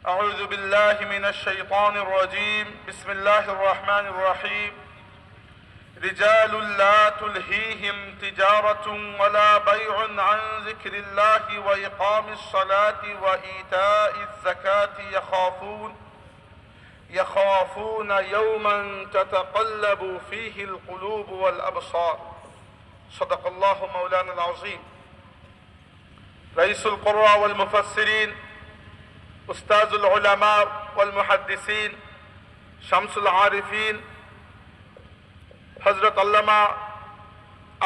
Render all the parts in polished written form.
أعوذ بالله من الشيطان الرجيم بسم الله الرحمن الرحيم رجال لا تلهيهم تجارة ولا بيع عن ذكر الله وإقام الصلاة وإيتاء الزكاة يخافون يوما تتقلب فيه القلوب والأبصار صدق الله مولانا العظيم رئيس القراء والمفسرين أستاذ العلماء والمحدثين شمس العارفين হযরত আল্লামা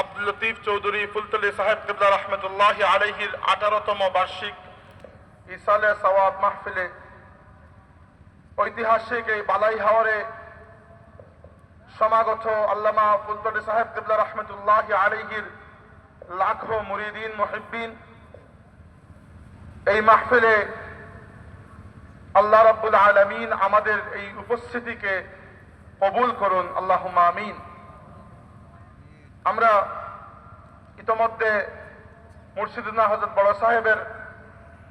আব্দুল লতিফ চৌধুরী ফুলতলি সাহেব কিবলা রহমতুল্লাহ আলাইহির 18তম বার্ষিক ইসালে সওয়াব মাহফিলে ঐতিহাসিক এই বালাই হাওরে সমাগত আল্লামা ফুলতলি সাহেব কিবলা রহমতুল্লাহ আলাইহির লাখো মুরিদিন মুহিব্বিন এই মাহফিলে আল্লাহ রাব্বুল আলামিন আমাদের এই উপস্থিতিকে কবুল করুন আল্লাহুম্মা আমিন। আমরা ইতোমধ্যে মুর্শিদুল্লাহ হযরত বড় সাহেবের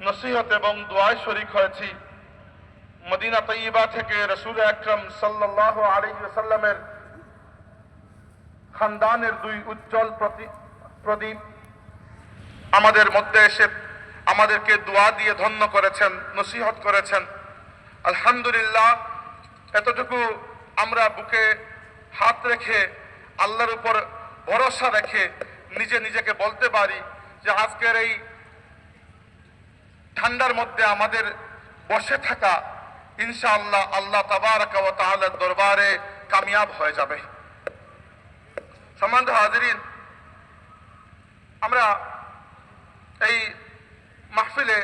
নসিহত এবং দোয়ায় শরীক হয়েছি। মদিনা তৈয়বা থেকে রাসূল আকরাম সাল্লাল্লাহু আলাইহি ওয়াসাল্লামের খানদানের দুই উজ্জ্বল প্রদীপ আমাদের মধ্যে এসে আমাদেরকে দোয়া দিয়ে ধন্য করেছেন, নসিহত করেছেন। আলহামদুলিল্লাহ, এতটুকু আমরা বুকে হাত রেখে আল্লাহর উপর ভরসা রেখে নিজেকে বলতে পারি যে আজকের এই ঠান্ডার মধ্যে আমাদের বসে থাকা ইনশাআল্লাহ আল্লাহ তাবারাকা ওয়া তাআলার দরবারে কামিয়াব হয়ে যাবে। সম্মানিত হাজিরিন, আমরা এই মাহফিলে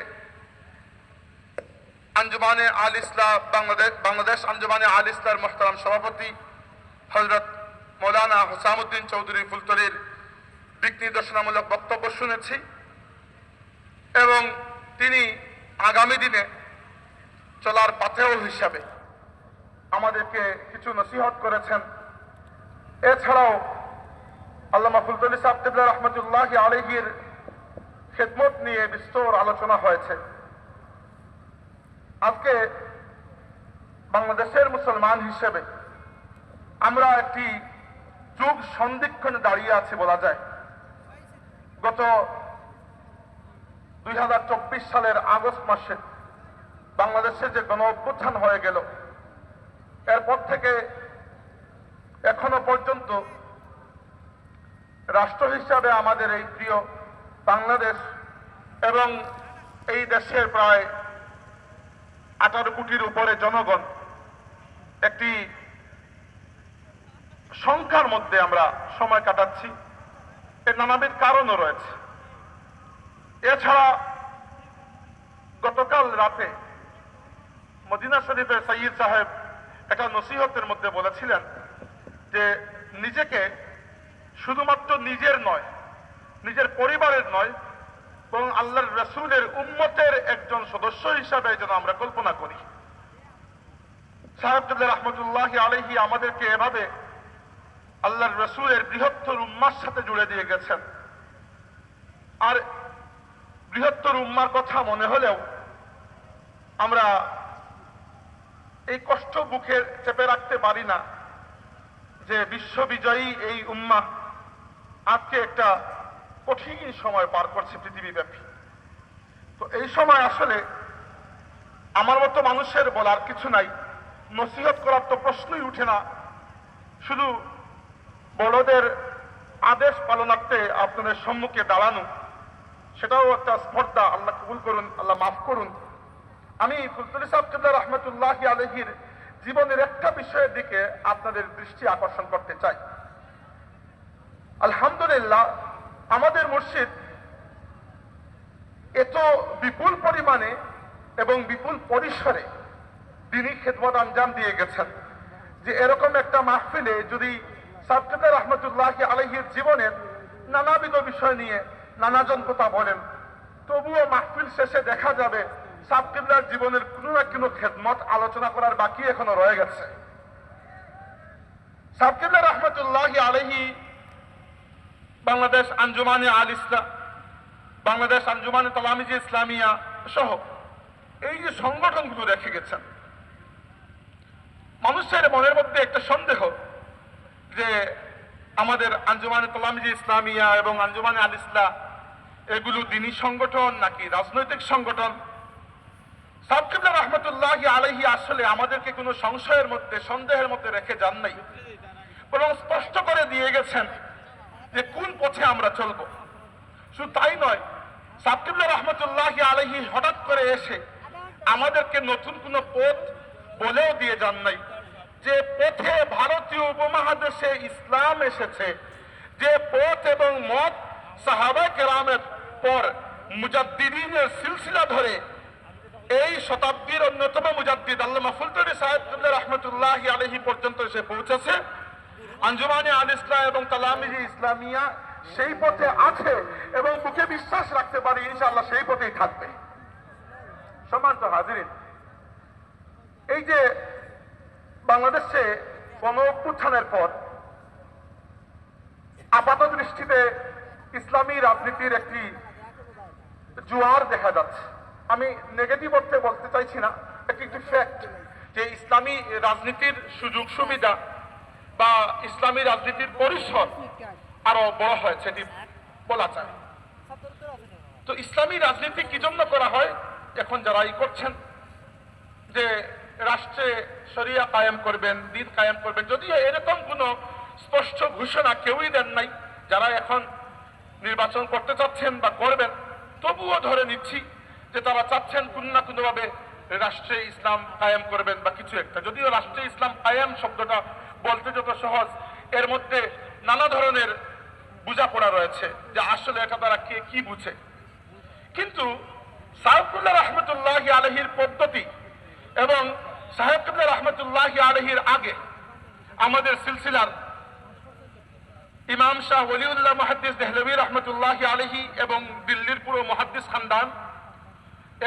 আঞ্জুমানে আল ইসলাম বাংলাদেশ আঞ্জুমানে আল ইসলামের মুহতারাম সভাপতি হযরত মৌলানা হুসামউদ্দিন চৌধুরী ফুলতলির দিক নির্দেশনামূলক বক্তব্য শুনেছি এবং তিনি আগামী দিনে চলার পাথেয় হিসাবে আমাদেরকে কিছু নসিহত করেছেন। এছাড়াও আল্লামা ফুলতলি সাহেব কিবলা রহমতুল্লাহ আলাইহির খেদমত নিয়ে বিস্তর আলোচনা হয়েছে। আজকে বাংলাদেশের মুসলমান হিসেবে আমরা একটি যুগ সন্ধিক্ষণে দাঁড়িয়ে আছি বলা যায়। গত 2024 সালের আগস্ট মাসে বাংলাদেশে যে গণ অভ্যুত্থান হয়ে গেল, এরপর থেকে এখনো পর্যন্ত রাষ্ট্র হিসাবে আমাদের এই প্রিয় বাংলাদেশ এবং এই দেশের প্রায় 18 কোটির উপরে জনগণ একটি সংখ্যার মধ্যে আমরা সময় কাটাচ্ছি। এর নানাবিধ কারণও রয়েছে। এছাড়া গতকাল রাতে মদিনা শরীফের সাইয়্যিদ সাহেব একটা নসিহতের মধ্যে বলেছিলেন যে নিজেকে শুধুমাত্র নিজের নয়, নিজের পরিবারের নয়, বরং আল্লাহর রাসূলের উম্মতের একজন সদস্য হিসাবে যেন আমরা কল্পনা করি। সাহেব কিবলা রহমতুল্লাহ আলাইহি আমাদেরকে এভাবে আল্লাহর রাসূলের বৃহত্তর উম্মার সাথে জুড়ে দিয়ে গেছেন। আর বৃহত্তর উম্মার কথা মনে হলেও আমরা এই কষ্ট বুকে চেপে রাখতে পারি না যে বিশ্ববিজয়ী এই উম্মাহ আজকে একটা কঠিন সময় পার করছে পৃথিবীব্যাপী। তো এই সময় আসলে আমার মতো মানুষের বলার কিছু নাই, নসিহত করার তো প্রশ্নই উঠে না। শুধু বড়দের আদেশ পালনার্থে আপনাদের সম্মুখে দাঁড়ানো, সেটাও একটা স্পর্ধা। আল্লাহ কবুল করুন, আল্লাহ মাফ করুন। আমি ফুলতলি সাহেব কিবলা রহমতুল্লাহ আলাইহির জীবনের একটা বিষয়ের দিকে আপনাদের দৃষ্টি আকর্ষণ করতে চাই। আলহামদুলিল্লাহ, আমাদের মুর্শিদ এত বিপুল পরিমাণে এবং বিপুল পরিসরে তিনি খেদমত আঞ্জাম দিয়ে গেছেন যে এরকম একটা মাহফিলে যদি সাহেব কিবলা রহমতুল্লাহ আলাইহির জীবনের নানাবিধ বিষয় নিয়ে নানাজন কথা বলেন, তবুও মাহফিল শেষে দেখা যাবে সাহেব কিবলার জীবনের কোনো না কোনো খেদমত আলোচনা করার বাকি এখনো রয়ে গেছে। সাহেব কিবলা রহমতুল্লাহ আলাইহি বাংলাদেশ আঞ্জুমানে আল ইসলাম, বাংলাদেশ আঞ্জুমানে তালামিজে ইসলামিয়া সহ এই যে সংগঠনগুলো রেখে গেছেন, মানুষের মনের মধ্যে একটা সন্দেহ যে আমাদের আঞ্জুমানে তালামিজি ইসলামিয়া এবং আঞ্জুমানে আল ইসলাম এগুলো দিনী সংগঠন নাকি রাজনৈতিক সংগঠন। সাহেব কিবলা রহমতুল্লাহি আলাইহি আসলে আমাদেরকে কোনো সংশয়ের মধ্যে, সন্দেহের মধ্যে রেখে যান নাই, বরং স্পষ্ট করে দিয়ে গেছেন যে কোন পথে আমরা চলবো। শুধু তাই নয়, সাহেব কিবলা রহমতুল্লাহি আলাইহি হঠাৎ করে এসে আমাদেরকে নতুন কোনো পথ বলেও দিয়ে যান নাই। যে পথে ভারতীয় উপমহাদেশে ইসলাম এসেছে, যে পথ এবং মত সাহাবায়ে কেরামের পর মুজাদ্দিদিনের সিলসিলা ধরে এই শতাব্দীর অন্যতম মুজাদ্দিদ আল্লামা ফুলতুরি সাহেব কিবলা রহমতুল্লাহি আলাইহি পর্যন্ত এসে পৌঁছেছে, আঞ্জুমানে আল ইসলাম এবং তালামিজি ইসলামিয়া সেই পথে আছে এবং বুকে বিশ্বাস রাখতে পারি ইনশাআল্লাহ সেই পথেই থাকবে। সম্মানিত হাজিরিন, এই যে বাংলাদেশে গণ অভ্যুত্থানের পর আপাত দৃষ্টিতে ইসলামী রাজনীতির একটি জোয়ার দেখা যাচ্ছে। আমি নেগেটিভ অর্থে বলতে চাইছি না, একটি ফ্যাক্ট যে ইসলামী রাজনীতির সুযোগ সুবিধা বা ইসলামী রাজনীতির পরিসর আরো বড় হয়েছে, এটি বলা যায়। তো ইসলামী রাজনীতি কি জন্য করা হয়? এখন যারা করছেন যে রাষ্ট্রে শরিয়া কায়েম করবেন, দ্বীন কায়েম করবেন, যদিও এরকম কোনো স্পষ্ট ঘোষণা কেউই দেন নাই। যারা এখন নির্বাচন করতে চাচ্ছেন বা করবেন, তবুও ধরে নিচ্ছি যে তারা চাচ্ছেন কোন না কোনোভাবে রাষ্ট্রে ইসলাম কায়েম করবেন বা কিছু একটা। যদিও রাষ্ট্রে ইসলাম কায়েম শব্দটা বলতে যত সহজ, এর মধ্যে নানা ধরনের বোঝাপড়া রয়েছে যে আসলে এটা তারা কে কি বুঝে। কিন্তু সাহেব কিবলা রহমতুল্লাহি আলাইহির পদ্ধতি এবং সাহেব কিবলা রহমতুল্লাহি আলাইহির আগে আমাদের সিলসিলার ইমাম শাহ ওলিউল্লাহ মুহাদ্দিস দেহলভী রহমতুল্লাহি আলাইহি এবং দিল্লির পুরো মুহাদ্দিস খানদান,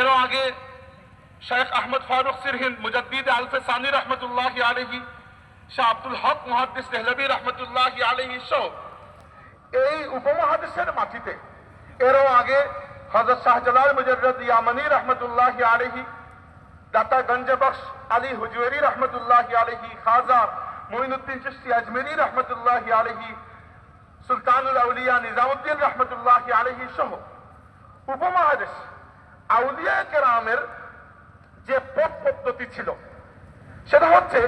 এরও আগে শেখ আহমদ ফারুক সিরহিন্দ মুজাদ্দিদ আলফে সানি রহমতুল্লাহি আলাইহি, শাহ আব্দুল হক মুহাদ্দিস দেহলভী রহমতুল্লাহি আলাইহি সহ এই উপমহাদেশের মাটিতে এরও আগে হযরত শাহজালাল মুজাররদ ইয়ামানি রহমতুল্লাহি আলাইহি, দাতা গঞ্জবখশ আলী হুজুরি রহমতুল্লাহি আলাইহি, খাজা মুঈনুদ্দিন চিশতি আজমেরি রহমতুল্লাহি আলাইহি, সুলতানুল আউলিয়া নিজামুদ্দিন রহমতুল্লাহি আলাইহি সহ উপমহাদেশ আউলিয়া কেরামের যে পথ পদ্ধতি ছিল সেটা হচ্ছে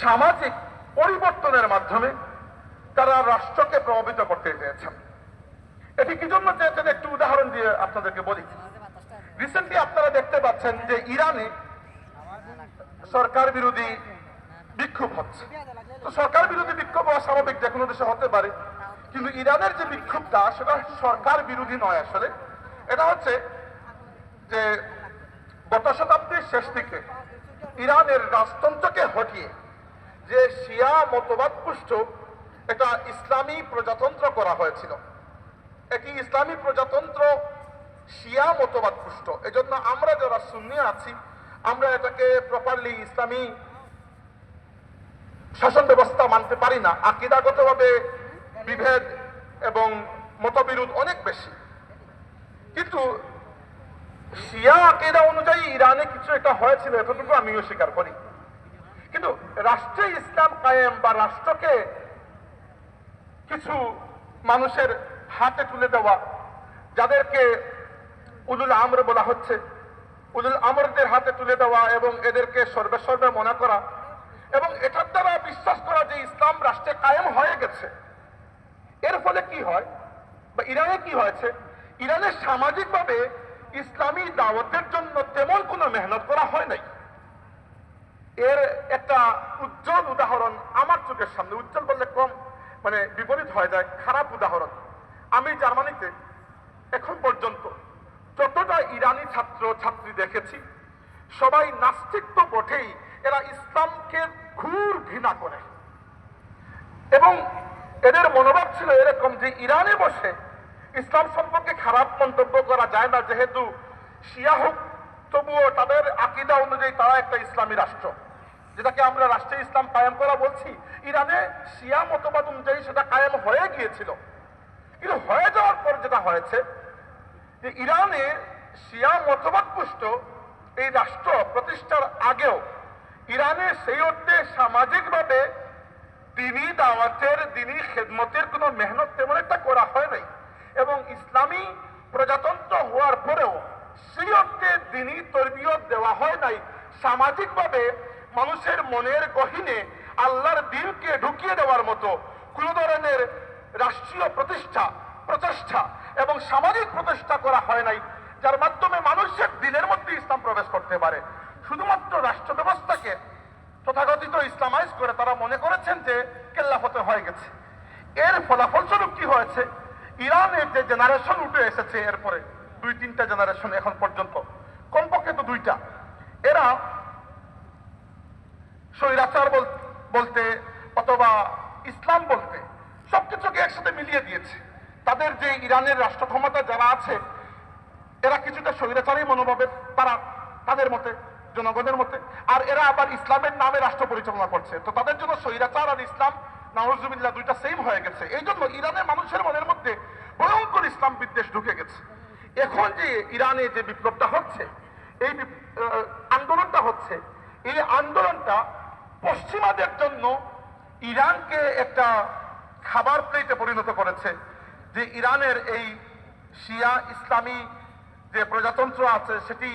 সামাজিক পরিবর্তনের মাধ্যমে তারা রাষ্ট্রকে প্রভাবিত করতে চেয়েছেন। এটি কি জন্য চেয়েছেন একটু উদাহরণ দিয়ে আপনাদেরকে বলি। রিসেন্টলি আপনারা দেখতে পাচ্ছেন যে ইরানে সরকার বিরোধী বিক্ষোভ হচ্ছে। তো সরকার বিরোধী বিক্ষোভ হওয়া স্বাভাবিক, যে কোনো দেশে হতে পারে, কিন্তু ইরানের যে বিক্ষোভটা সেটা সরকার বিরোধী নয়। আসলে এটা হচ্ছে যে গত শতাব্দীর শেষ দিকে ইরানের রাজতন্ত্রকে হটিয়ে যে শিয়া মতবাদ পুষ্ট এটা ইসলামী প্রজাতন্ত্র করা হয়েছিল। এটি ইসলামী প্রজাতন্ত্র শিয়া মতবাদ পুষ্ট। এজন্য আমরা যারা সুন্নি আছি আমরা এটাকে প্রপারলি ইসলামী শাসন ব্যবস্থা মানতে পারি না। আকীদাগতভাবে বিভেদ এবং মতবিরোধ অনেক বেশি, কিন্তু শিয়া আকীদা অনুযায়ী ইরানে কিছু একটা হয়েছিল, এতটুকু আমিও স্বীকার করি। কিন্তু রাষ্ট্রে ইসলাম কায়েম বা রাষ্ট্রকে কিছু মানুষের হাতে তুলে দেওয়া, যাদেরকে উলুল আমর বলা হচ্ছে, উলুল আমরদের হাতে তুলে দেওয়া এবং এদেরকে সর্বে মনে করা এবং এটার দ্বারা বিশ্বাস করা যে ইসলাম রাষ্ট্রে কায়েম হয়ে গেছে। এর ফলে কি হয় বা ইরানে কি হয়েছে, ইরানে সামাজিকভাবে ইসলামী দাওয়াতের জন্য তেমন কোনো মেহনত করা হয় নাই। এর একটা উজ্জ্বল উদাহরণ আমার চোখের সামনে, উজ্জ্বল বললে কম মানে বিপরীত হয়ে যায়, খারাপ উদাহরণ। আমি জার্মানিতে এখন পর্যন্ত যতটা ইরানি ছাত্র ছাত্রী দেখেছি সবাই নাস্তিক তো বটেই, এরা ইসলামকে ঘুর ঘৃণা করে এবং এদের মনোভাব ছিল এরকম যে ইরানে বসে ইসলাম সম্পর্কে খারাপ মন্তব্য করা যায় না, যেহেতু শিয়া হোক তবুও তাদের আকীদা অনুযায়ী তারা একটা ইসলামী রাষ্ট্র, যেটাকে আমরা রাষ্ট্রে ইসলাম কায়েম করা বলছি। ইরানে শিয়া মতবাদ অনুযায়ী সেটা কায়েম হয়ে গিয়েছিল, কিন্তু হয়ে যাওয়ার পর যেটা হয়েছে যে ইরানে শিয়া মতবাদ পুষ্ট এই রাষ্ট্র প্রতিষ্ঠার আগেও ইরানে সেই অর্থে সামাজিকভাবে দিনী দাওয়াতের দিনী খেদমতের কোনো মেহনত তেমন একটা করা হয় নাই, এবং ইসলামী প্রজাতন্ত্র হওয়ার পরেও সেই অর্থে দিনী তরবিয়ত দেওয়া হয় নাই। সামাজিকভাবে মানুষের মনের গহীনে আল্লাহর দিনকে ঢুকিয়ে দেওয়ার মতো কোন ধরনের রাষ্ট্রীয় প্রচেষ্টা এবং সামাজিক প্রচেষ্টা করা হয় নাই, যার মাধ্যমে মানুষের দিনের মধ্যে ইসলাম প্রবেশ করতে পারে। শুধুমাত্র রাষ্ট্র ব্যবস্থাকে তথাকথিত ইসলামাইজ করে তারা মনে করেছেন যে খেলাফতে হয়ে গেছে। এর ফলাফলস্বরূপ কি হয়েছে, ইরানের যে জেনারেশন উঠে এসেছে এরপরে 2-3টা জেনারেশন এখন পর্যন্ত, কমপক্ষে তো 2টা, এরা স্বৈরাচার বলতে অথবা ইসলাম বলতে সবকিছুকে একসাথে মিলিয়ে দিয়েছে। তাদের যে ইরানের রাষ্ট্র ক্ষমতা যারা আছে এরা কিছুটা স্বৈরাচারী মনোভাবের, তারা তাদের মতে, জনগণের মতে, আর এরা আবার ইসলামের নামে রাষ্ট্র পরিচালনা করছে। তো তাদের জন্য স্বৈরাচার আর ইসলাম নাউজুবিল্লাহ দুইটা সেম হয়ে গেছে। এই জন্য ইরানের মানুষের মনের মধ্যে ভয়ঙ্কর ইসলাম বিদ্বেষ ঢুকে গেছে। এখন যে ইরানে যে বিপ্লবটা হচ্ছে, এই আন্দোলনটা হচ্ছে, এই আন্দোলনটা পশ্চিমাদের জন্য ইরানকে একটা খাবার প্লেটে পরিণত করেছে, যে ইরানের এই শিয়া ইসলামী যে প্রজাতন্ত্র আছে সেটি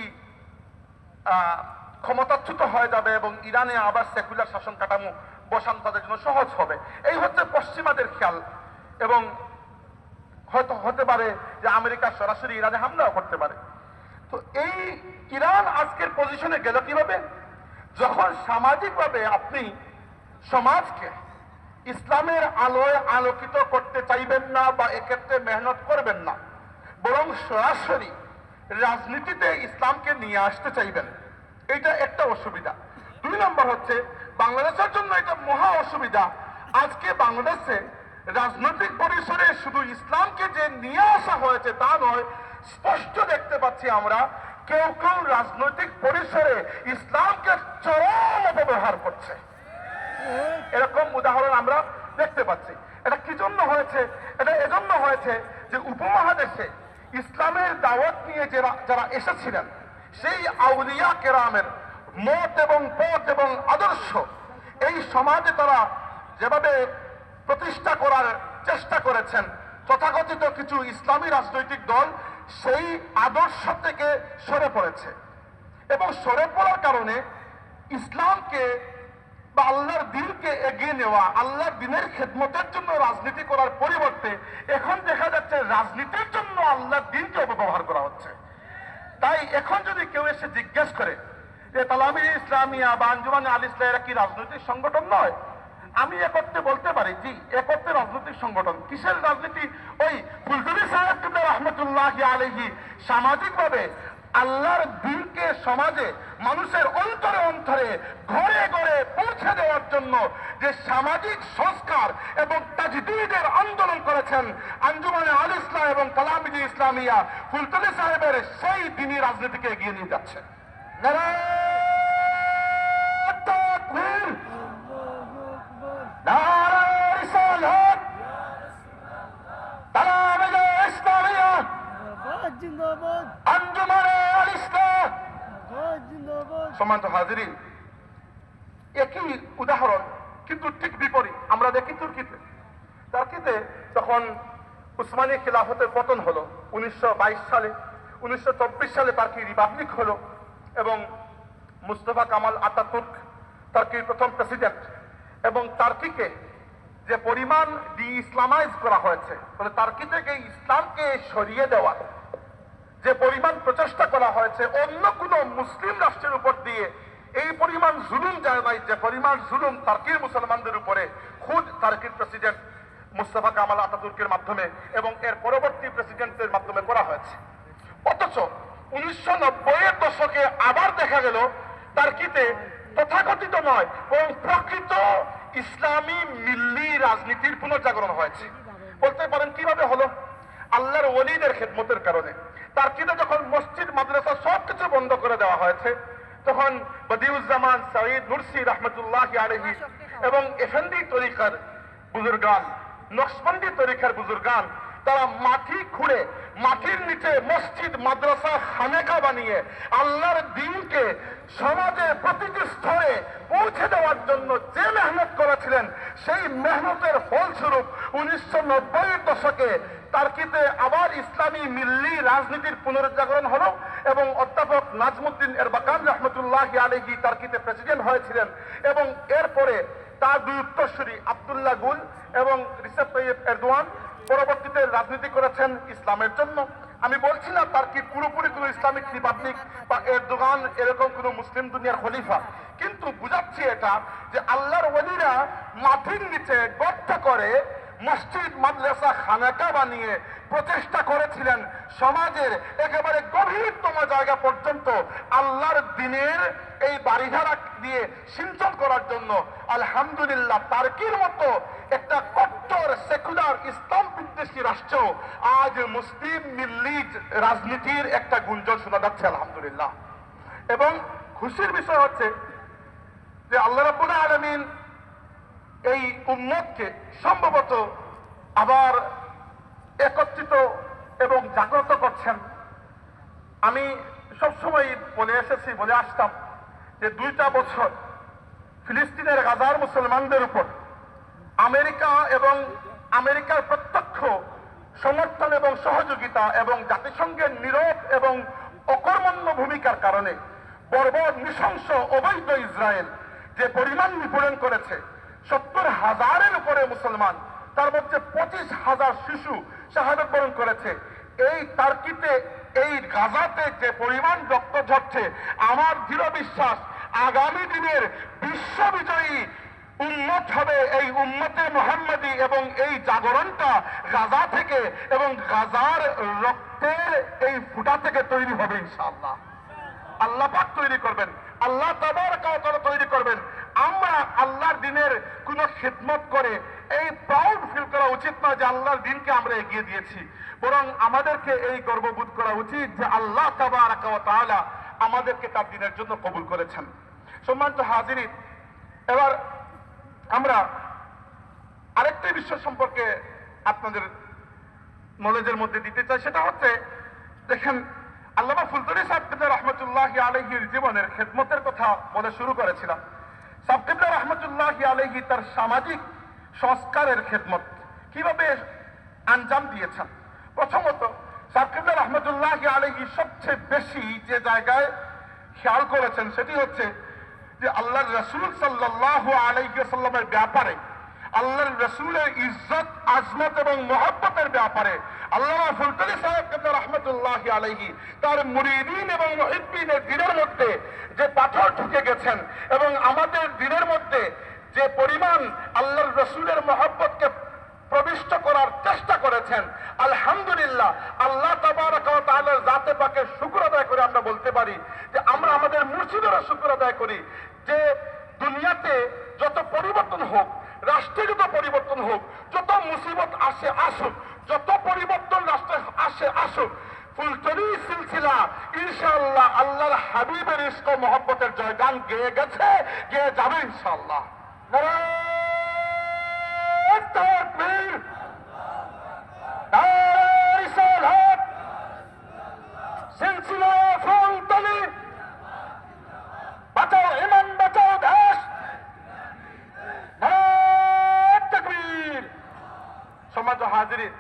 ক্ষমতাচ্যুত হয়ে যাবে এবং ইরানে আবার সেকুলার শাসন কাঠামো বসানো তাদের জন্য সহজ হবে। এই হচ্ছে পশ্চিমাদের খেয়াল, এবং হয়তো হতে পারে যে আমেরিকা সরাসরি ইরানে হামলাও করতে পারে। তো এই ইরান আজকের পজিশনে গেল কিভাবে, যখন সামাজিকভাবে আপনি সমাজকে ইসলামের আলোয় আলোকিত করতে চাইবেন না বা এক্ষেত্রে মেহনত করবেন না, বরং সরাসরি রাজনীতিতে ইসলামকে নিয়ে আসতে চাইবেন, এটা একটা অসুবিধা। 2 নম্বর হচ্ছে বাংলাদেশের জন্য এটা মহা অসুবিধা। আজকে বাংলাদেশে রাজনৈতিক পরিসরে শুধু ইসলামকে যে নিয়ে আসা হয়েছে তা নয়, স্পষ্ট দেখতে পাচ্ছি আমরা কেউ কেউ রাজনৈতিক পরিসরে ইসলামকে চরম অপব্যবহার করছে। এরকম উদাহরণ আমরা দেখতে পাচ্ছি। এটা কি জন্য হয়েছে? এটা এজন্য হয়েছে যে উপমহাদেশে ইসলামের দাওয়াত নিয়ে যারা এসেছিলেন, সেই আউলিয়া কেরামের মত এবং পথ এবং আদর্শ এই সমাজে তারা যেভাবে প্রতিষ্ঠা করার চেষ্টা করেছেন, তথাকথিত কিছু ইসলামী রাজনৈতিক দল সেই আদর্শ থেকে সরে পড়েছে, এবং সরে পড়ার কারণে ইসলামকে বা আল্লাহর দিনকে এগিয়ে নেওয়া, আল্লাহর দিনের খেদমতের জন্য রাজনীতি করার পরিবর্তে এখন দেখা যাচ্ছে রাজনীতির জন্য আল্লাহর দিনকে অপব্যবহার করা হচ্ছে। তাই এখন যদি কেউ এসে জিজ্ঞেস করে যে তালামিয়া ইসলামিয়া বা আঞ্জুমানে আল ইসলাম এরা কি রাজনৈতিক সংগঠন নয়, আমি একত্রে বলতে পারি জি, একত্রে রাজনৈতিক সংগঠন। কিসের রাজনীতি? ওই ফুলতুলি সাহেব রহমতুল্লাহ আলাইহি সামাজিকভাবে আল্লাহর দিনকে সমাজে মানুষের অন্তরে অন্তরে ঘরে ঘরে পৌঁছে দেওয়ার জন্য যে সামাজিক সংস্কার এবং তাজদীদের আন্দোলন করেছেন আঞ্জুমানে আল ইসলাম এবং কালামিজি ইসলামিয়া, ফুলতুলি সাহেবের সেই দিনী রাজনীতিকে এগিয়ে নিয়ে যাচ্ছে। সম্মানিত হাজিরিন, একই উদাহরণ কিন্তু ঠিক বিপরীত আমরা দেখি তুর্কিতে। তুর্কিতে যখন উসমানী খিলাফতের পতন হলো 1922 সালে, 1924 সালে তার্কি রিপাবলিক হলো এবং মুস্তফা কামাল আতাতুর্ক তার্কির প্রথম প্রেসিডেন্ট, এবং তার্কিকে যে পরিমাণ ডি ইসলামাইজ করা হয়েছে, মানে তার্কি থেকে ইসলামকে সরিয়ে দেওয়া যে পরিমাণ প্রচেষ্টা করা হয়েছে, অন্য কোন মুসলিম রাষ্ট্রের উপর দিয়ে এই পরিমাণ জুলুম যায় নাই যে পরিমাণ জুলুম তার্কির মুসলমানদের উপরে খুদ তার্কির প্রেসিডেন্ট মুস্তফা কামাল আতাতুর্কের মাধ্যমে এবং এর পরবর্তী প্রেসিডেন্টের মাধ্যমে করা হয়েছে। অথচ 1990-এর দশকে আবার দেখা গেল তার্কিতে তথাকথিত নয় বরং প্রকৃত ইসলামী মিল্লি রাজনীতির পুনর্জাগরণ হয়েছে। বলতে পারেন কিভাবে হলো? আল্লাহর ওলিদের খেদমতের কারণে। তার্কিতে যখন মসজিদ মাদ্রাসা সবকিছু বন্ধ করে দেওয়া হয়েছে, তখন বদিউজ্জামান সঈদ নুরসি রহমতুল্লাহ আলাইহি এবং এফেন্দি তরিকার বুজুর্গান, নকশবন্দি তরিকার বুজুর্গান তারা মাটি খুঁড়ে মাটির নিচে মসজিদ মাদ্রাসা খানেকা বানিয়ে আল্লাহর দ্বীনকে সমাজের প্রতিটি স্তরে পৌঁছে দেওয়ার জন্য যে মেহনত করেছিলেন, সেই মেহনতের ফলস্বরূপ 1990-এর দশকে টার্কিতে আবার ইসলামী মিল্লি রাজনীতির পুনরুজ্জাগরণ হলো এবং অধ্যাপক নাজমুদ্দিন এরবাকান রহমতুল্লাহ আলাইহি টার্কিতে প্রেসিডেন্ট হয়েছিলেন এবং এরপরে তার দুই উত্তরসূরি আব্দুল্লাহ গুল এবং রিসেপ তাইয়েব এরদোয়ান পরবর্তীতে রাজনীতি করেছেন ইসলামের জন্য। আমি বলছি না টার্কি পুরোপুরি কোনো ইসলামিক রিপাবলিক বা এরদোগান এরকম কোনো মুসলিম দুনিয়ার খলিফা, কিন্তু বুঝাচ্ছি এটা যে আল্লাহর ওলিরা মাটির নিচে গর্ত করে মসজিদ মাদ্রাসা খানাকা বানিয়ে প্রচেষ্টা করেছিলেন সমাজের একেবারে গভীরতম জায়গা পর্যন্ত আল্লাহর দ্বীনের এই বাড়িধারা দিয়ে সিঞ্চন করার জন্য। আলহামদুলিল্লাহ, টার্কির মতো একটা কট্টর সেকুলার ইসলাম বিদ্বেষী রাষ্ট্র আজ মুসলিম মিল্লি রাজনীতির একটা গুঞ্জন শোনা যাচ্ছে আলহামদুলিল্লাহ। এবং খুশির বিষয় হচ্ছে যে আল্লাহ রাব্বুল আলামিন এই উম্মতকে সম্ভবত আবার একত্রিত এবং জাগ্রত করছেন। আমি সবসময় বলে এসেছি, বলে আসতাম যে 2টা বছর ফিলিস্তিনের গাজার মুসলমানদের উপর আমেরিকা এবং আমেরিকার প্রত্যক্ষ সমর্থন এবং সহযোগিতা এবং জাতিসংঘের নীরব এবং অকর্মণ্য ভূমিকার কারণে বর্বর নৃশংস অবৈধ ইসরায়েল যে পরিমাণ নিপীড়ন করেছে, 70,000-এর উপরে মুসলমান, তার মধ্যে 25,000 শিশু শাহাদাত বরণ করেছে। এই টার্কিতে, এই গাজাতে যে পরিমাণ রক্ত ঝরছে, আমার দৃঢ় বিশ্বাস আগামী দিনের বিশ্ববিজয়ী উম্মত হবে এই উম্মতে মুহাম্মাদি এবং এই জাগরণটা গাজা থেকে এবং গাজার রক্তের এই ফুটা থেকে তৈরি হবে ইনশাআল্লাহ। আল্লাহ পাক তৈরি করবেন, আল্লাহ তাবারক ওয়া তাআলা তৈরি করবেন। আমরা আল্লাহর দ্বীনের কোন খিদমত করে এই প্রাউড ফিল করা উচিত নয় যে আল্লাহর দ্বীনকে আমরা এগিয়ে দিয়েছি, বরং আমাদেরকে এই গর্ববোধ করা উচিত যে আল্লাহ তাবারক ওয়া তাআলা আমাদেরকে তার দ্বীনের জন্য কবুল করেছেন। সম্মানিত হাজিরিন, এবার আমরা আরেকটি বিষয় সম্পর্কে আপনাদের নলেজের মধ্যে দিতে চাই, সেটা হচ্ছে দেখেন আল্লামা ফুলতুরি সাহেব কিবলা রহমতুল্লাহ আলাইহির জীবনের খেদমতের কথা বলে শুরু করেছিলাম। সাহেব কিবলা রহমতুল্লাহ আলাইহি তার সামাজিক সংস্কারের খেদমত কিভাবে আঞ্জাম দিয়েছেন। প্রথমত সাহেব কিবলা রহমতুল্লাহ আলাইহি সবচেয়ে বেশি যে জায়গায় খেয়াল করেছেন সেটি হচ্ছে যে আল্লাহর রাসূল সাল্লাল্লাহু আলাইহি ওয়াসাল্লামের ব্যাপারে, আল্লাহর রাসূলের ইজ্জত আজমত এবং মহব্বতের ব্যাপারে আল্লামা ফুলতুরি সাহেব কিবলা রহমতুল্লাহ আলাইহি তার মুরিদিন এবং মুহিব্বিনের দিনের মধ্যে যে পাথর ঢুকে গেছেন এবং আমাদের দিনের মধ্যে যে পরিমাণ আল্লাহর রাসূলের মহব্বতকে প্রবিষ্ট করার চেষ্টা করেছেন, আলহামদুলিল্লাহ আল্লাহ তাবারক ওয়া তাআলার জাতে পাকের শুকর আদায় করে আমরা বলতে পারি যে আমরা আমাদের মুর্শিদেরও শুকর আদায় করি যে দুনিয়াতে যত পরিবর্তন হোক, রাষ্ট্রে যত পরিবর্তন হোক, যত মুসিবত আসে আসুক, যত পরিবর্তন রাষ্ট্রে আসে আসুক, ফুলতুরি সিলসিলা ইনশাআল্লাহ আল্লাহর হাবিবের ইশক ও মহব্বতের জয়গান গেয়ে গেছে, গেয়ে যাবে ইনশাআল্লাহ। তাকবীর, নারে রিসালাত, সিলসিলা ফুলতুরি, বাঁচাও ইমান, বাঁচাও দেশ, নারে তাকবীর। সম্মানিত হাজিরিন,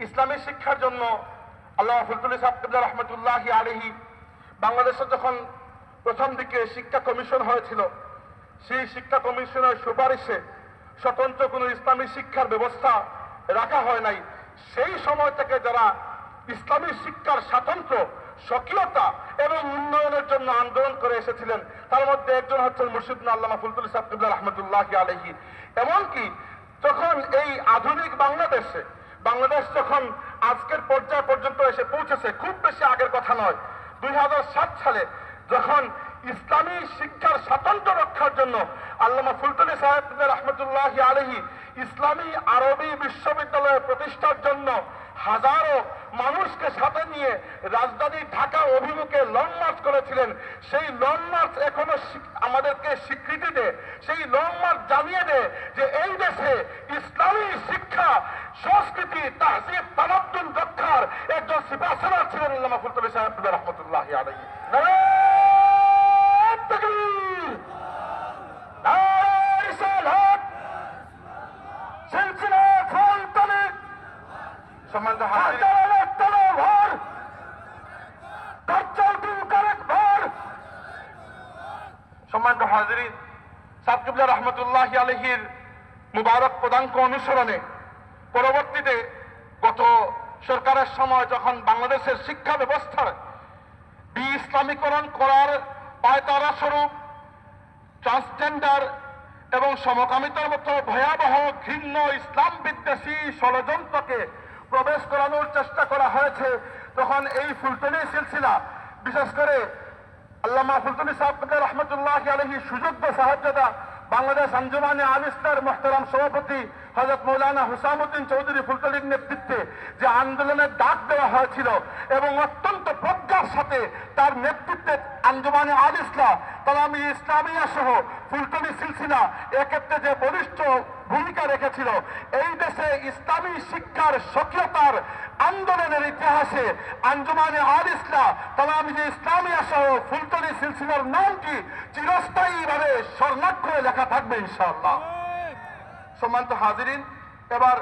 ইসলামী শিক্ষার জন্য আল্লামা ফুলতুরি সাহেব কিবলা রহমতুল্লাহ আলাইহি বাংলাদেশে যখন প্রথম দিকে শিক্ষা কমিশন হয়েছিল, সেই শিক্ষা কমিশনের সুপারিশে স্বতন্ত্র কোনো ইসলামী শিক্ষার ব্যবস্থা রাখা হয় নাই। সেই সময় থেকে যারা ইসলামী শিক্ষার স্বাতন্ত্র্য, স্বকীয়তা এবং উন্নয়নের জন্য আন্দোলন করে এসেছিলেন, তার মধ্যে একজন হচ্ছেন মুর্শিদুল আল্লামা ফুলতুরি সাহেব কিবলা রহমতুল্লাহ আলাইহি। এমনকি যখন এই আধুনিক বাংলাদেশ যখন আজকের পর্যায় পর্যন্ত এসে পৌঁছেছে, খুব বেশি আগের কথা নয়, 2007 সালে যখন ইসলামী শিক্ষার স্বাতন্ত্র্য রক্ষার জন্য আল্লামা ফুলতুরি সাহেব রহমতুল্লাহ আলাইহি ইসলামী আরবি বিশ্ববিদ্যালয় প্রতিষ্ঠার জন্য হাজারো মানুষকে সাথে নিয়ে রাজধানী ঢাকা অভিমুখে লং মার্চ করেছিলেন। সেই লং মার্চ এখনো আমাদেরকে স্বীকৃতি দেয়, সেই লং মার্চ জানিয়ে দেয় যে এই দেশে ইসলামী শিক্ষা সংস্কৃতি, তাহজিব, তামাদ্দুন রক্ষার একজন সিপাহসালার ছিলেন আল্লামা ফুলতলি সাহেব রহমতুল্লাহি আলাইহি। নারায়ে তাকবীর, নারায়ে রিসালাত, সিলসিলা ফুলতলি। সম্মানিত হাজিরিন, সম্মানিত হাজিরিন, সাদ কিবলা রহমতুল্লাহি আলাইহির মুবারক পদাঙ্ক অনুসরণে পরবর্তীতে গত সরকারের সময় যখন বাংলাদেশের শিক্ষা ব্যবস্থার ইসলামীকরণ করার পায়তারা স্বরূপ ট্রান্সজেন্ডার এবং সমকামিতার মতো ভয়াবহ ঘৃণ্য ইসলাম বিদ্বেষী ষড়যন্ত্রকে প্রবেশ করানোর চেষ্টা করা হয়েছে, তখন এই ফুলতলি সিলসিলা, বিশেষ করে আল্লামা ফুলতলি সাহেব রহমতুল্লাহি আলাইহি সুযোগ্য সাহায্যতা বাংলাদেশ আঞ্জুমানে আল ইসলামের মুহতারাম সভাপতি হযরত মৌলানা হুসামউদ্দিন চৌধুরী ফুলতলির নেতৃত্বে যে আন্দোলনের ডাক দেওয়া হয়েছিল এবং অত্যন্ত প্রজ্ঞার সাথে তার নেতৃত্বে আঞ্জুমানে আল ইসলাম তালামি ইসলামিয়া সহ ফুলতলি সিলসিলা এক্ষেত্রে যে বলিষ্ঠ ভূমিকা রেখেছিল, এই দেশে ইসলামী শিক্ষার সক্রিয়তার আন্দোলনের ইতিহাসে আঞ্জুমানে আল ইসলাম তালামি যে ইসলামিয়া সহ ফুলতলি সিলসিলার নামটি চিরস্থায়ীভাবে স্বর্ণাক্ষরে লেখা থাকবে ইনশাআল্লাহ। সম্মানিত হাজিরিন, এবার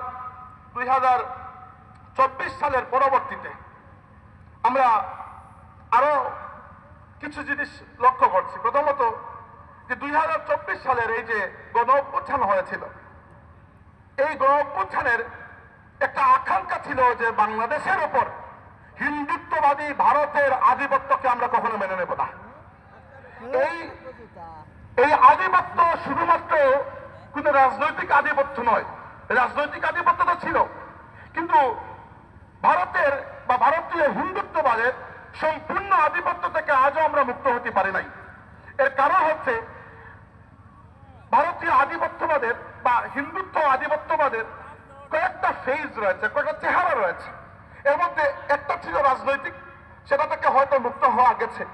2024 সালের পরবর্তীতে আমরা আরো কিছু জিনিস লক্ষ্য করছি। প্রথমত যে 2024 সালের এই যে গণ অভ্যুত্থান হয়েছিল, এই গণ অভ্যুত্থানের একটা আকাঙ্ক্ষা ছিল যে বাংলাদেশের উপর হিন্দুত্ববাদী ভারতের আধিপত্যকে আমরা কখনো মেনে নেব না। এই আধিপত্য শুধুমাত্র কোন রাজনৈতিক আধিপত্য নয়, রাজনৈতিক আধিপত্য তো ছিল, কিন্তু ভারতের বা ভারতীয় হিন্দুত্ববাদের সম্পূর্ণ আধিপত্য থেকে আজও আমরা মুক্ত হতে পারি নাই। এর কারণ হচ্ছে ভারতীয় আধিপত্যবাদের বা হিন্দুত্ব আধিপত্যবাদের কয়েকটা ফেজ রয়েছে, কয়েকটা চেহারা রয়েছে। এর মধ্যে একটা ছিল রাজনৈতিক, সেটা থেকে হয়তো মুক্ত হওয়া গেছে,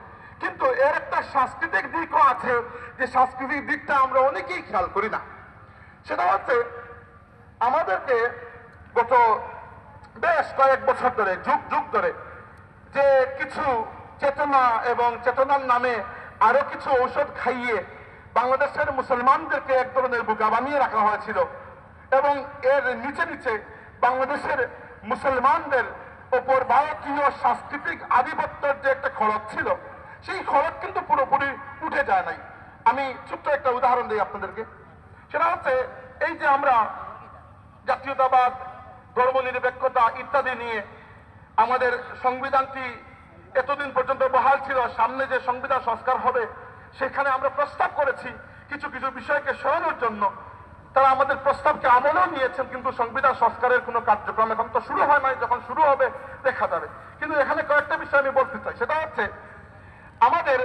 কিন্তু এর একটা সাংস্কৃতিক দিকও আছে, যে সাংস্কৃতিক দিকটা আমরা অনেকেই খেয়াল করি না। সেটা হচ্ছে আমাদেরকে গত বেশ কয়েক বছর ধরে, যুগ যুগ ধরে যে কিছু চেতনা এবং চেতনার নামে আরো কিছু ঔষধ খাইয়ে বাংলাদেশের মুসলমানদেরকে এক ধরনের বোকা বানিয়ে রাখা হয়েছিল, এবং এর নিচে নিচে বাংলাদেশের মুসলমানদের ওপর ভারতীয় সাংস্কৃতিক আধিপত্যের যে একটা খড়গ ছিল, সেই খড়গ কিন্তু পুরোপুরি উঠে যায় নাই। আমি ছোট্ট একটা উদাহরণ দিই আপনাদেরকে। সেটা হচ্ছে এই যে আমরা জাতীয়তাবাদ, ধর্মনিরপেক্ষতা ইত্যাদি নিয়ে আমাদের সংবিধানটি এতদিন পর্যন্ত বহাল ছিল, সামনে যে সংবিধান সংস্কার হবে সেখানে আমরা প্রস্তাব করেছি কিছু কিছু বিষয়কে সরানোর জন্য। তারা আমাদের প্রস্তাবকে আমলেও নিয়েছেন, কিন্তু সংবিধান সংস্কারের কোনো কার্যক্রম এখন তো শুরু হয় নাই, যখন শুরু হবে দেখা যাবে। কিন্তু এখানে কয়েকটা বিষয় আমি বলতে চাই। সেটা হচ্ছে আমাদের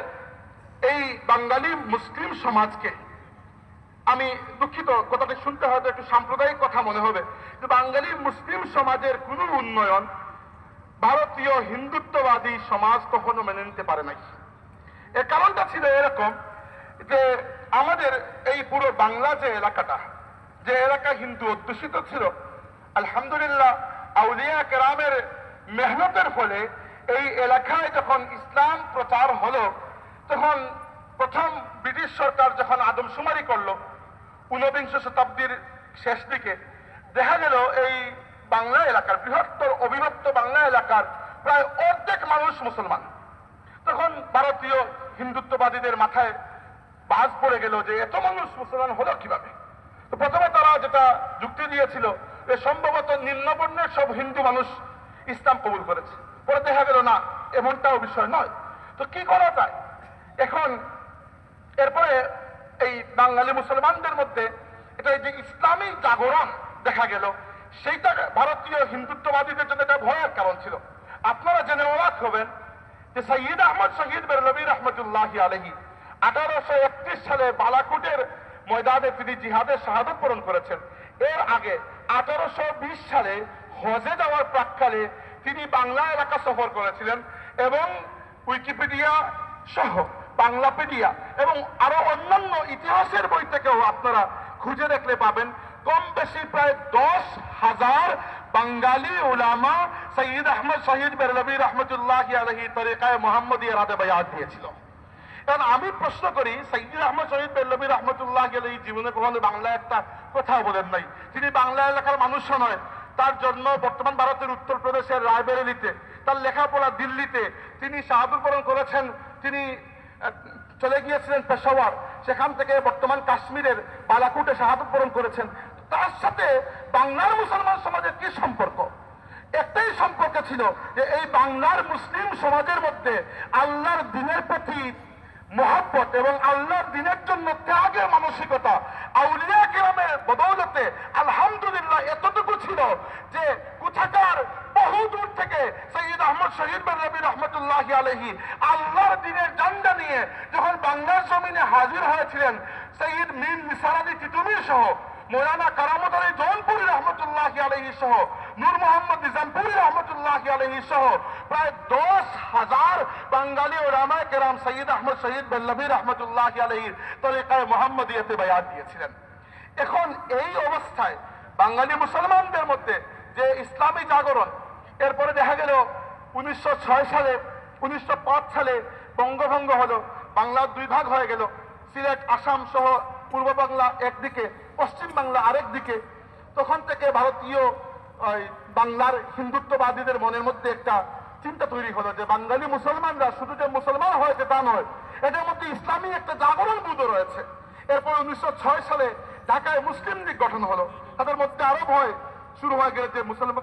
এই বাঙালি মুসলিম সমাজকে, আমি দুঃখিত কথাটি শুনতে হয়তো একটু সাম্প্রদায়িক কথা মনে হবে, কিন্তু বাঙালি মুসলিম সমাজের কোনো উন্নয়ন ভারতীয় হিন্দুত্ববাদী সমাজ কখনো মেনে নিতে পারে নাই। এর কারণটা ছিল এরকম যে আমাদের এই পুরো বাংলা যে এলাকাটা, যে এলাকা হিন্দু অধ্যুষিত ছিল, আলহামদুলিল্লাহ আউলিয়া কেরামের মেহনতের ফলে এই এলাকায় যখন ইসলাম প্রচার হলো, তখন প্রথম ব্রিটিশ সরকার যখন আদমশুমারি করলো 19বিংশ শতাব্দীর শেষ দিকে, দেখা গেল এই বাংলা এলাকার বৃহত্তর অবিভক্ত বাংলা এলাকার প্রায় অর্ধেক মানুষ মুসলমান। তখন ভারতীয় হিন্দুত্ববাদীদের মাথায় বাজ পড়ে গেল যে এত মানুষ মুসলমান হলো কিভাবে। তো প্রথমে তারা যেটা যুক্তি দিয়েছিল যে সম্ভবত নিম্নবর্ণের সব হিন্দু মানুষ ইসলাম কবুল করেছে। পরে দেখা গেল না, এমনটাও বিষয় নয়। তো কি করা যায় এখন? এরপরে এই বাঙালি মুসলমানদের মধ্যে এটা যে ইসলামী জাগরণ দেখা গেল, সেইটা ভারতীয় হিন্দুত্ববাদীদের জন্য একটা ভয়ের কারণ ছিল। আপনারা জেনে অবাক হবেন যে সৈয়দ আহমদ শহীদ বেরলভী রহমতুল্লাহি আলাইহি 1831 সালে বালাকোটের ময়দানে তিনি জিহাদের শাহাদত বরণ করেছেন। এর আগে 1820 সালে হজে যাওয়ার প্রাক্কালে তিনি বাংলা এলাকা সফর করেছিলেন, এবং উইকিপিডিয়া সহ বাংলাপিডিয়া এবং আরো অন্যান্য ইতিহাসের বই থেকেও আপনারা খুঁজে দেখলে পাবেন কম বেশি প্রায় 10,000 বাঙালি উলামা সৈয়দ আহমদ শহীদ বেরলভী রহমতুল্লাহ আলাইহি তরিকায়ে মুহাম্মদিয়ার হাতে বায়াত দিয়েছিল। কারণ আমি প্রশ্ন করি, সৈয়দ আহমদ শহীদ বেরলভী রহমতুল্লাহ আলাইহি জীবনে কখনো বাংলায় একটা কথাও বলেন নাই। তিনি বাংলা এলাকার মানুষও নয়। তার জন্ম বর্তমান ভারতের উত্তরপ্রদেশের রায়বেরেলিতে, তার লেখাপড়া দিল্লিতে। তিনি শাহাদত বরণ করেছেন। তিনি চলে গিয়েছিলেন পেশাওয়ার, সেখান থেকে বর্তমান কাশ্মীরের বালাকুটে শাহাদত বরণ করেছেন। তার সাথে বাংলার মুসলমান সমাজের কি সম্পর্ক? একটাই সম্পর্ক ছিল যে এই বাংলার মুসলিম সমাজের মধ্যে আল্লাহর দ্বীনের প্রতি মহব্বত এবং আল্লাহর দ্বীনের জন্য ত্যাগের মানসিকতা আউলিয়া কেরামের বদৌলতে আলহামদুলিল্লাহ এতটুকু ছিল যে কোথাকার বহু দূর থেকে সৈয়দ আহমদ শহীদ বেরলভী রহমতুল্লাহ আলাইহি আল্লাহর দ্বীনের জান্ডা নিয়ে যখন বাংলার জমিনে হাজির হয়েছিলেন, সৈয়দ মীর নিসার আলী টিটুমির সহ, মৌলানা কারামত আলী জৌনপুরী রহমতুল্লাহ আলাইহি সহ, নূর মোহাম্মদ নিজামপুরী রহমতুল্লাহ আলাইহি সহ প্রায় 10,000 বাঙালি উলামায়ে কেরাম সৈয়দ আহমদ শহীদ বেরলভী রহমতুল্লাহ আলাইহির তরিকায়ে মুহাম্মদিয়াতে বায়াত দিয়েছিলেন। এখন এই অবস্থায় বাঙালি মুসলমানদের মধ্যে যে ইসলামী জাগরণ, এরপরে দেখা গেল 1906 সালে 1905 সালে বঙ্গভঙ্গ হলো, বাংলার দুই ভাগ হয়ে গেল। সিলেট আসাম সহ পূর্ব বাংলা একদিকে, পশ্চিম বাংলা আরেক দিকে। তখন থেকে ভারতীয় বাংলার হিন্দুত্ববাদীদের মনের মধ্যে একটা চিন্তা তৈরি হলো যে বাঙালি মুসলমানরা শুধু যে মুসলমান হয়েছে তা নয়, এদের মধ্যে ইসলামী একটা জাগরণ বুধ রয়েছে। এরপর 1906 সালে ঢাকায় মুসলিম লীগ গঠন হলো। তাদের মধ্যে আরো ভয় শুরু হয়ে গেল যে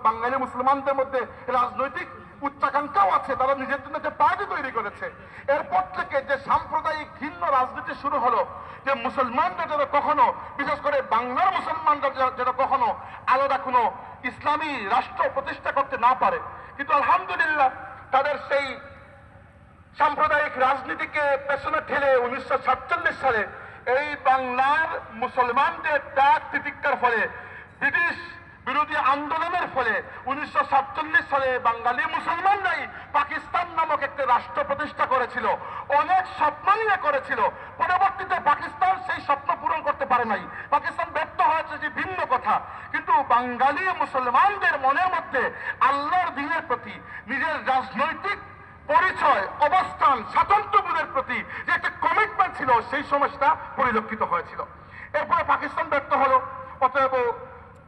বাঙালি মুসলমানদের মধ্যে রাজনৈতিক উচ্চাকাঙ্ক্ষাও আছে, তারা নিজের জন্য যে পার্টি তৈরি করেছে। এরপর থেকে যে সাম্প্রদায়িক ভিন্ন রাজনীতি শুরু হলো, যে মুসলমানরা যেন কখনো, বিশেষ করে বাংলার মুসলমানরা যেন কখনো আলাদা কোনো ইসলামী রাষ্ট্র প্রতিষ্ঠা করতে না পারে। কিন্তু আলহামদুলিল্লাহ তাদের সেই সাম্প্রদায়িক রাজনীতিকে পেছনে ঠেলে 1947 সালে এই বাংলার মুসলমানদের ত্যাগ তিতিক্ষার ফলে, ব্রিটিশ বিরোধী আন্দোলনের ফলে 1947 সালে বাঙালি মুসলমানরাই পাকিস্তান নামক একটি রাষ্ট্র প্রতিষ্ঠা করেছিল। অনেক স্বপ্ন নিয়ে করেছিল। পরবর্তীতে পাকিস্তান সেই স্বপ্ন পূরণ করতে পারে নাই। পাকিস্তান ব্যর্থ হয়েছে যে ভিন্ন কথা, কিন্তু বাঙালি মুসলমানদের মনের মধ্যে আল্লাহর দ্বীনের প্রতি, নিজের রাজনৈতিক পরিচয়, অবস্থান, স্বাতন্ত্র্যবোধের প্রতি যে একটা কমিটমেন্ট ছিল, সেই সময়টা পরিলক্ষিত হয়েছিল। এরপরে পাকিস্তান ব্যর্থ হলো, অতএব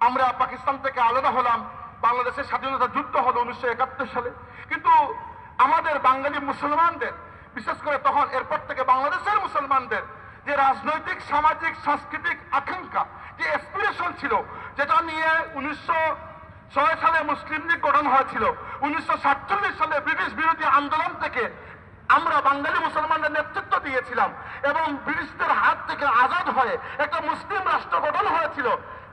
আমরা পাকিস্তান থেকে আলাদা হলাম। বাংলাদেশের স্বাধীনতা যুদ্ধ হলো 1971 সালে। কিন্তু আমাদের বাঙালি মুসলমানদের, বিশেষ করে তখন এরপর থেকে বাংলাদেশের মুসলমানদের যে রাজনৈতিক, সামাজিক, সাংস্কৃতিক আকাঙ্ক্ষা, যে এসপিরেশন ছিল, যেটা নিয়ে 1906 সালে মুসলিম লীগ গঠন হয়েছিল, 1947 সালে ব্রিটিশ বিরোধী আন্দোলন থেকে আমরা বাঙালি মুসলমানরা নেতৃত্ব দিয়েছিলাম এবং ব্রিটিশদের হাত থেকে আজাদ হয়ে একটা মুসলিম রাষ্ট্র গঠন হয়েছিল।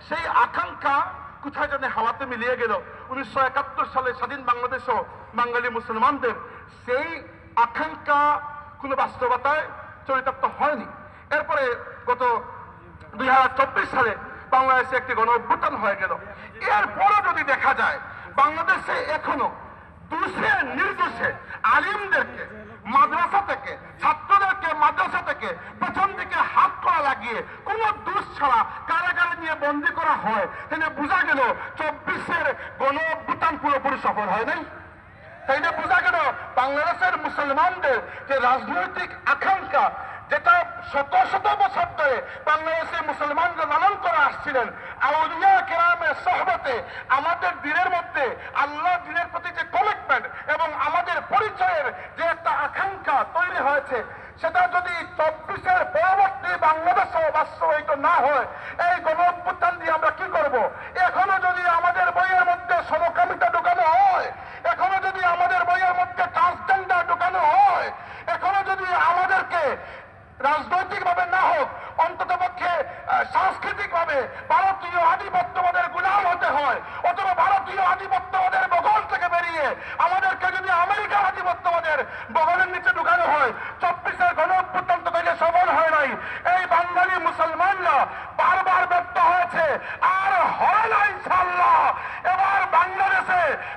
সেই আকাঙ্ক্ষা কোথায় যেন হাওয়াতে মিলিয়ে গেল। 1971 সালে স্বাধীন বাংলাদেশও বাঙালি মুসলমানদের সেই আকাঙ্ক্ষা কোনো বাস্তবতায় চরিতার্থ হয়নি। এরপরে গত 2024 সালে বাংলাদেশে একটি গণ অভ্যুত্থান হয়ে গেল। এরপরে যদি দেখা যায় বাংলাদেশে এখনো দোষে নির্দোষে আলিমদেরকে মাদ্রাসা থেকে, ছাত্রদেরকে মাদ্রাসা থেকে পেছন দিকে হাত করা লাগিয়ে কোন দোষ ছাড়া কারাগারে নিয়ে বন্দী করা হয়, তাহলে বোঝা গেল 24-এর গণ অভ্যুত্থান পুরোপুরি সফল হয় নাই। তাইলে বোঝা গেল বাংলাদেশের মুসলমানদের যে রাজনৈতিক আকাঙ্ক্ষা, যেটা শত শত বছর ধরে বাংলাদেশের মুসলমানরা লালন করে আসছিলেন, আউলিয়া কেরামের সোহবতে আমাদের দিনের মধ্যে আল্লাহ দিনের প্রতি যে কমিটমেন্ট এবং আমাদের পরিচয়ের যে একটা আকাঙ্ক্ষা তৈরি হয়েছে, সেটা যদি 24-এর পরবর্তী বাংলাদেশে বাস্তবায়িত না হয়, এই গণ অভ্যুত্থান দিয়ে আমরা কি করব? এখনো যদি আমাদের বইয়ের মধ্যে সমকামিতা ঢোকানো হয়, এখনো যদি আমাদের বইয়ের মধ্যে ট্রান্সজেন্ডার ঢোকানো হয়, এখনো যদি আমাদেরকে রাজনৈতিক ভাবে না হোক, অন্তত পক্ষে সাংস্কৃতিক ভাবে ভারতীয় আধিপত্যবাদের গুলাম হতে হয়, অথবা ভারতীয় আধিপত্যবাদের বগল থেকে বেরিয়ে আমাদেরকে যদি আমেরিকার আধিপত্যবাদের বগলের নিচে ঢুকানো হয়, 24-এর গণ অভ্যুত্থান তো থেকে সফল হয় নাই। এই বাঙালি মুসলমানরা বারবার ব্যর্থ হয়েছে, আর হয় না ইনশাআল্লাহ। এবার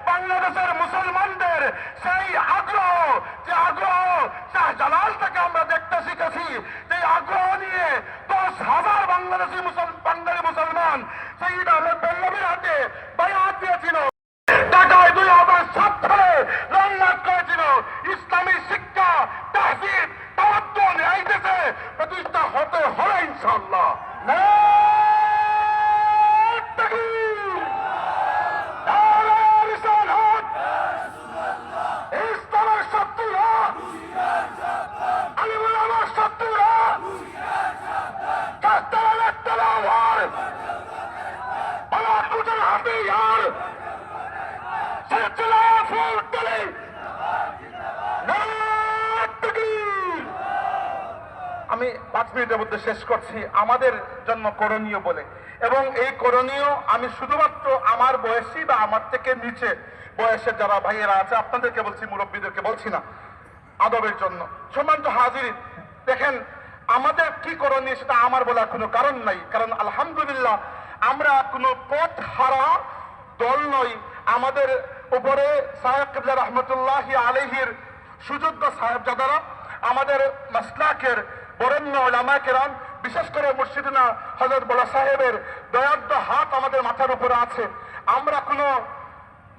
বাংলাদেশের মুসলমানদের সেই আগ্রহ, যে আগ্রহ শাহজালাল থেকে আমরা দেখতে শিখেছি, সেই আগ্রহ নিয়ে 10,000 বাঙালি মুসলমান হবে ইনশাআল্লাহ। ইসলামের শত্রুরা, আলিমুল আমার শত্রুরা, হাতিয়ার সিলসিলা ফুল তুলে আমি 5 মিনিটের মধ্যে শেষ করছি আমাদের জন্য করণীয় বলে, এবং এই করণীয় আমি শুধুমাত্র আমার বয়সী বা আমার থেকে নিচে বয়সের যারা ভাইয়েরা আছে আপনাদেরকে বলছি, মুরব্বীদেরকে বলছি না, আদবের জন্য। সম্মানিত হাজিরিন, দেখেন আমাদের কি করণীয় সেটা আমার বলার কোনো কারণ নাই, কারণ আলহামদুলিল্লাহ আমরা কোনো পথ হারা দল নই। আমাদের উপরে সাহেব কিবলা রহমতুল্লাহি আলাইহির সুযোগ্য সাহেবজাদারা, আমাদের মাসলাকের বরেণ্য উলামা কেরাম, বিশেষ করে মুর্শিদিনা হযরত বড় সাহেবের দয়াদ্দ হাত আমাদের মাথার উপরে আছে। আমরা কোনো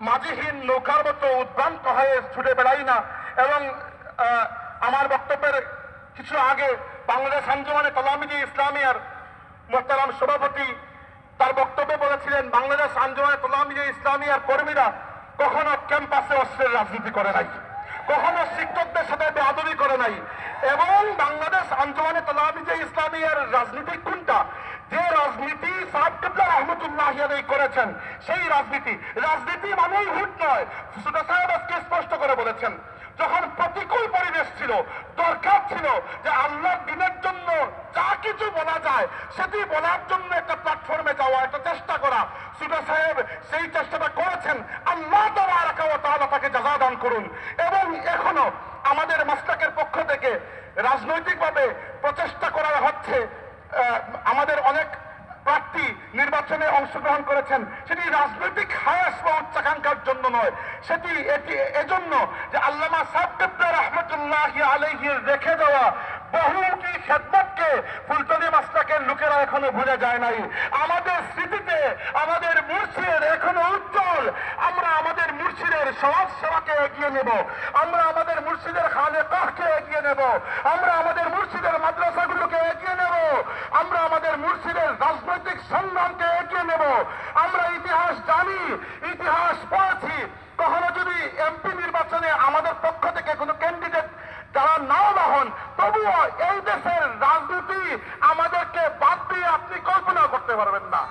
মাঝিহীন নৌকার মতো উদ্ভ্রান্ত হয়ে ছুটে বেড়াই না। এবং আমার বক্তব্যের কিছু আগে বাংলাদেশ আঞ্জুমানে তালামিযে ইসলামিয়ার মোহতারাম সভাপতি তার বক্তব্যে বলেছিলেন, বাংলাদেশ আঞ্জুমানে তালামিযে ইসলামিয়ার কর্মীরা কখনো ক্যাম্পাসে অস্ত্রের রাজনীতি করে নাই, কখনো শিক্ষকদের সাথে বেয়াদবি করে নাই। এবং বাংলাদেশ আঞ্জুমানে তালামিযে ইসলামিয়ার রাজনীতি কোনটা? যে রাজনীতি সাহেব কিবলা রহমতুল্লাহি আলাইহি করেছেন সেই রাজনীতি মানেই ভোট নয়। সুদা সাহেব আজকে স্পষ্ট করে বলেছেন, যখন প্রতিকূল পরিবেশ ছিল, দরকার ছিল যে আল্লাহর দ্বীনের জন্য যা কিছু বলা যায় সেটি বলার জন্য একটা প্ল্যাটফর্মে যাওয়া, একটা চেষ্টা করা। সুদা সাহেব সেই চেষ্টাটা করেছেন, আল্লাহ তাবারাকা ওয়া তাআলা তাকে জাযা দান করুন। এবং এখনো আমাদের মাসলাকের পক্ষ থেকে রাজনৈতিকভাবে প্রচেষ্টা করা হচ্ছে। আমাদের অনেক প্রার্থী নির্বাচনে অংশগ্রহণ করেছেন, সেটি রাজনৈতিক হায়াস বা উচ্চাকাঙ্ক্ষার জন্য নয়, সেটি এজন্য যে আল্লামা সাহেব কিবলা রহমতুল্লাহি আলাইহির রেখে দেওয়া বহুমুখী খেদমতকে ফুলতলি মাসলাকের লোকেরা এখনো ভুলে যায় নাই। আমাদের স্মৃতিতে আমাদের মুর্শিদ এখনো উজ্জ্বল। আমরা আমাদের মুর্শিদের সমাজ সেবাকে এগিয়ে নেব, আমরা আমাদের মুর্শিদের খালেকাহকে এগিয়ে নেব, আমরা আমাদের মুর্শিদের মাদ্রাসাগুলোকে এগিয়ে নেব, আমরা আমাদের মুর্শিদের রাজনৈতিক সংগ্রামকে এগিয়ে নেব। আমরা ইতিহাস জানি, ইতিহাস পড়েছি। কখনো যদি এমপি নির্বাচনে আমাদের পক্ষ থেকে কোনো ক্যান্ডিডেট যারা নাও না হন, তবুও এই দেশের রাজনীতি আমাদেরকে বাদ দিয়ে আপনি কল্পনা করতে পারবেন না।